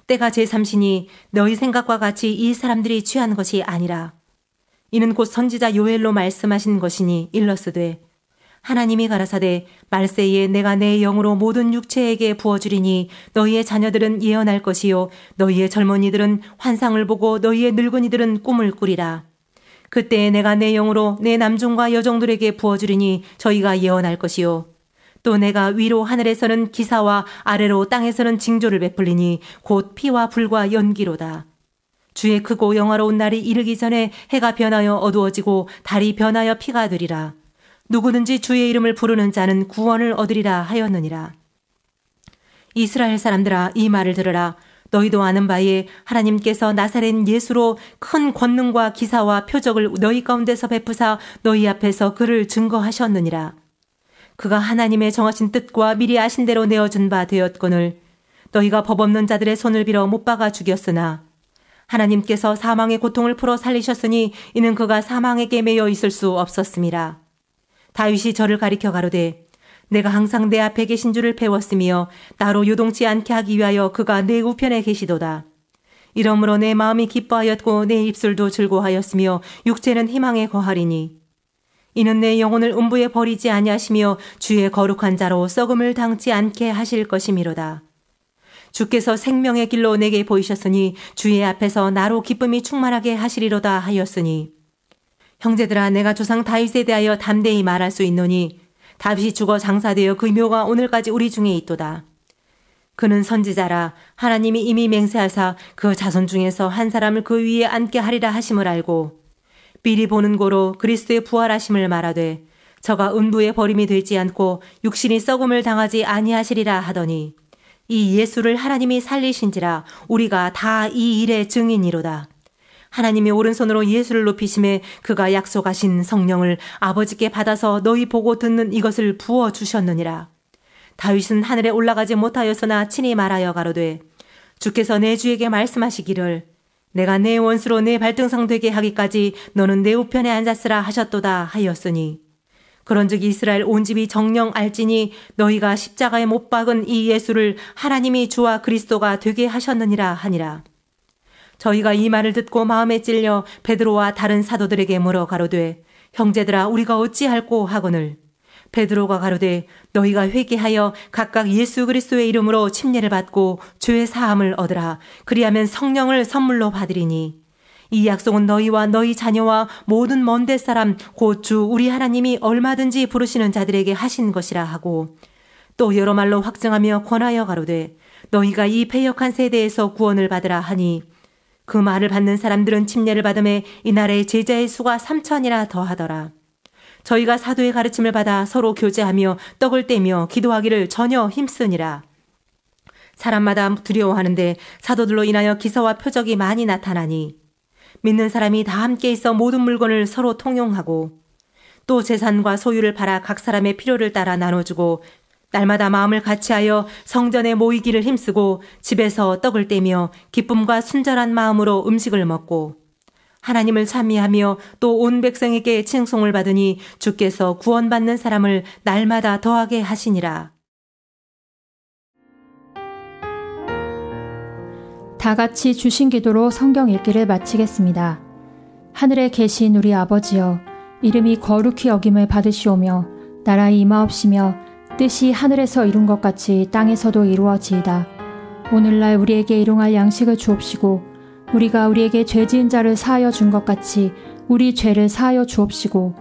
때가 제3시니 너희 생각과 같이 이 사람들이 취한 것이 아니라 이는 곧 선지자 요엘로 말씀하신 것이니 일러스되 하나님이 가라사대 말세에 내가 내 영으로 모든 육체에게 부어주리니 너희의 자녀들은 예언할 것이요 너희의 젊은이들은 환상을 보고 너희의 늙은이들은 꿈을 꾸리라. 그때에 내가 내 영으로 내 남종과 여종들에게 부어주리니 저희가 예언할 것이요 또 내가 위로 하늘에서는 기사와 아래로 땅에서는 징조를 베풀리니 곧 피와 불과 연기로다. 주의 크고 영화로운 날이 이르기 전에 해가 변하여 어두워지고 달이 변하여 피가 되리라. 누구든지 주의 이름을 부르는 자는 구원을 얻으리라 하였느니라. 이스라엘 사람들아 이 말을 들으라. 너희도 아는 바에 하나님께서 나사렛 예수로 큰 권능과 기사와 표적을 너희 가운데서 베푸사 너희 앞에서 그를 증거하셨느니라. 그가 하나님의 정하신 뜻과 미리 아신 대로 내어준 바 되었거늘 너희가 법 없는 자들의 손을 빌어 못 박아 죽였으나 하나님께서 사망의 고통을 풀어 살리셨으니 이는 그가 사망에게 매여 있을 수 없었음이라. 다윗이 저를 가리켜 가로되 내가 항상 내 앞에 계신 줄을 배웠으며 나로 요동치 않게 하기 위하여 그가 내 우편에 계시도다. 이러므로 내 마음이 기뻐하였고 내 입술도 즐거하였으며 육체는 희망에 거하리니 이는 내 영혼을 음부에 버리지 아니하시며 주의 거룩한 자로 썩음을 당치 않게 하실 것이미로다. 주께서 생명의 길로 내게 보이셨으니 주의 앞에서 나로 기쁨이 충만하게 하시리로다 하였으니 형제들아 내가 조상 다윗에 대하여 담대히 말할 수 있노니 다윗이 죽어 장사되어 그 묘가 오늘까지 우리 중에 있도다. 그는 선지자라 하나님이 이미 맹세하사 그 자손 중에서 한 사람을 그 위에 앉게 하리라 하심을 알고 미리 보는 고로 그리스도의 부활하심을 말하되 저가 음부에 버림이 되지 않고 육신이 썩음을 당하지 아니하시리라 하더니 이 예수를 하나님이 살리신지라 우리가 다 이 일의 증인이로다. 하나님이 오른손으로 예수를 높이심에 그가 약속하신 성령을 아버지께 받아서 너희 보고 듣는 이것을 부어 주셨느니라. 다윗은 하늘에 올라가지 못하였으나 친히 말하여 가로되 주께서 내 주에게 말씀하시기를 내가 내 원수로 내 발등상 되게 하기까지 너는 내 우편에 앉았으라 하셨도다 하였으니 그런즉 이스라엘 온 집이 정령 알지니 너희가 십자가에 못 박은 이 예수를 하나님이 주와 그리스도가 되게 하셨느니라 하니라. 저희가 이 말을 듣고 마음에 찔려 베드로와 다른 사도들에게 물어 가로되 형제들아 우리가 어찌할꼬 하거늘 베드로가 가로되 너희가 회개하여 각각 예수 그리스도의 이름으로 침례를 받고 죄의 사함을 얻으라. 그리하면 성령을 선물로 받으리니 이 약속은 너희와 너희 자녀와 모든 먼데 사람 곧 주 우리 하나님이 얼마든지 부르시는 자들에게 하신 것이라 하고 또 여러 말로 확증하며 권하여 가로되 너희가 이 패역한 세대에서 구원을 받으라 하니 그 말을 받는 사람들은 침례를 받음에 이날에 제자의 수가 3,000이나 더하더라. 저희가 사도의 가르침을 받아 서로 교제하며 떡을 떼며 기도하기를 전혀 힘쓰니라. 사람마다 두려워하는데 사도들로 인하여 기사와 표적이 많이 나타나니 믿는 사람이 다 함께 있어 모든 물건을 서로 통용하고 또 재산과 소유를 팔아 각 사람의 필요를 따라 나눠주고 날마다 마음을 같이하여 성전에 모이기를 힘쓰고 집에서 떡을 떼며 기쁨과 순전한 마음으로 음식을 먹고 하나님을 찬미하며 또 온 백성에게 칭송을 받으니 주께서 구원받는 사람을 날마다 더하게 하시니라. 다 같이 주신 기도로 성경 읽기를 마치겠습니다. 하늘에 계신 우리 아버지여, 이름이 거룩히 여김을 받으시오며 나라의 임하옵시며 뜻이 하늘에서 이룬 것 같이 땅에서도 이루어지이다. 오늘날 우리에게 일용할 양식을 주옵시고 우리가 우리에게 죄 지은 자를 사하여 준 것 같이 우리 죄를 사하여 주옵시고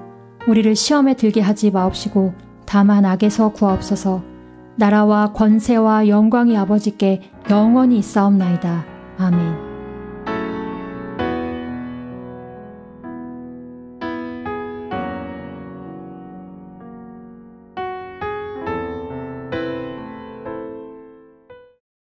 우리를 시험에 들게 하지 마옵시고 다만 악에서 구하옵소서. 나라와 권세와 영광이 아버지께 영원히 있사옵나이다. 아멘.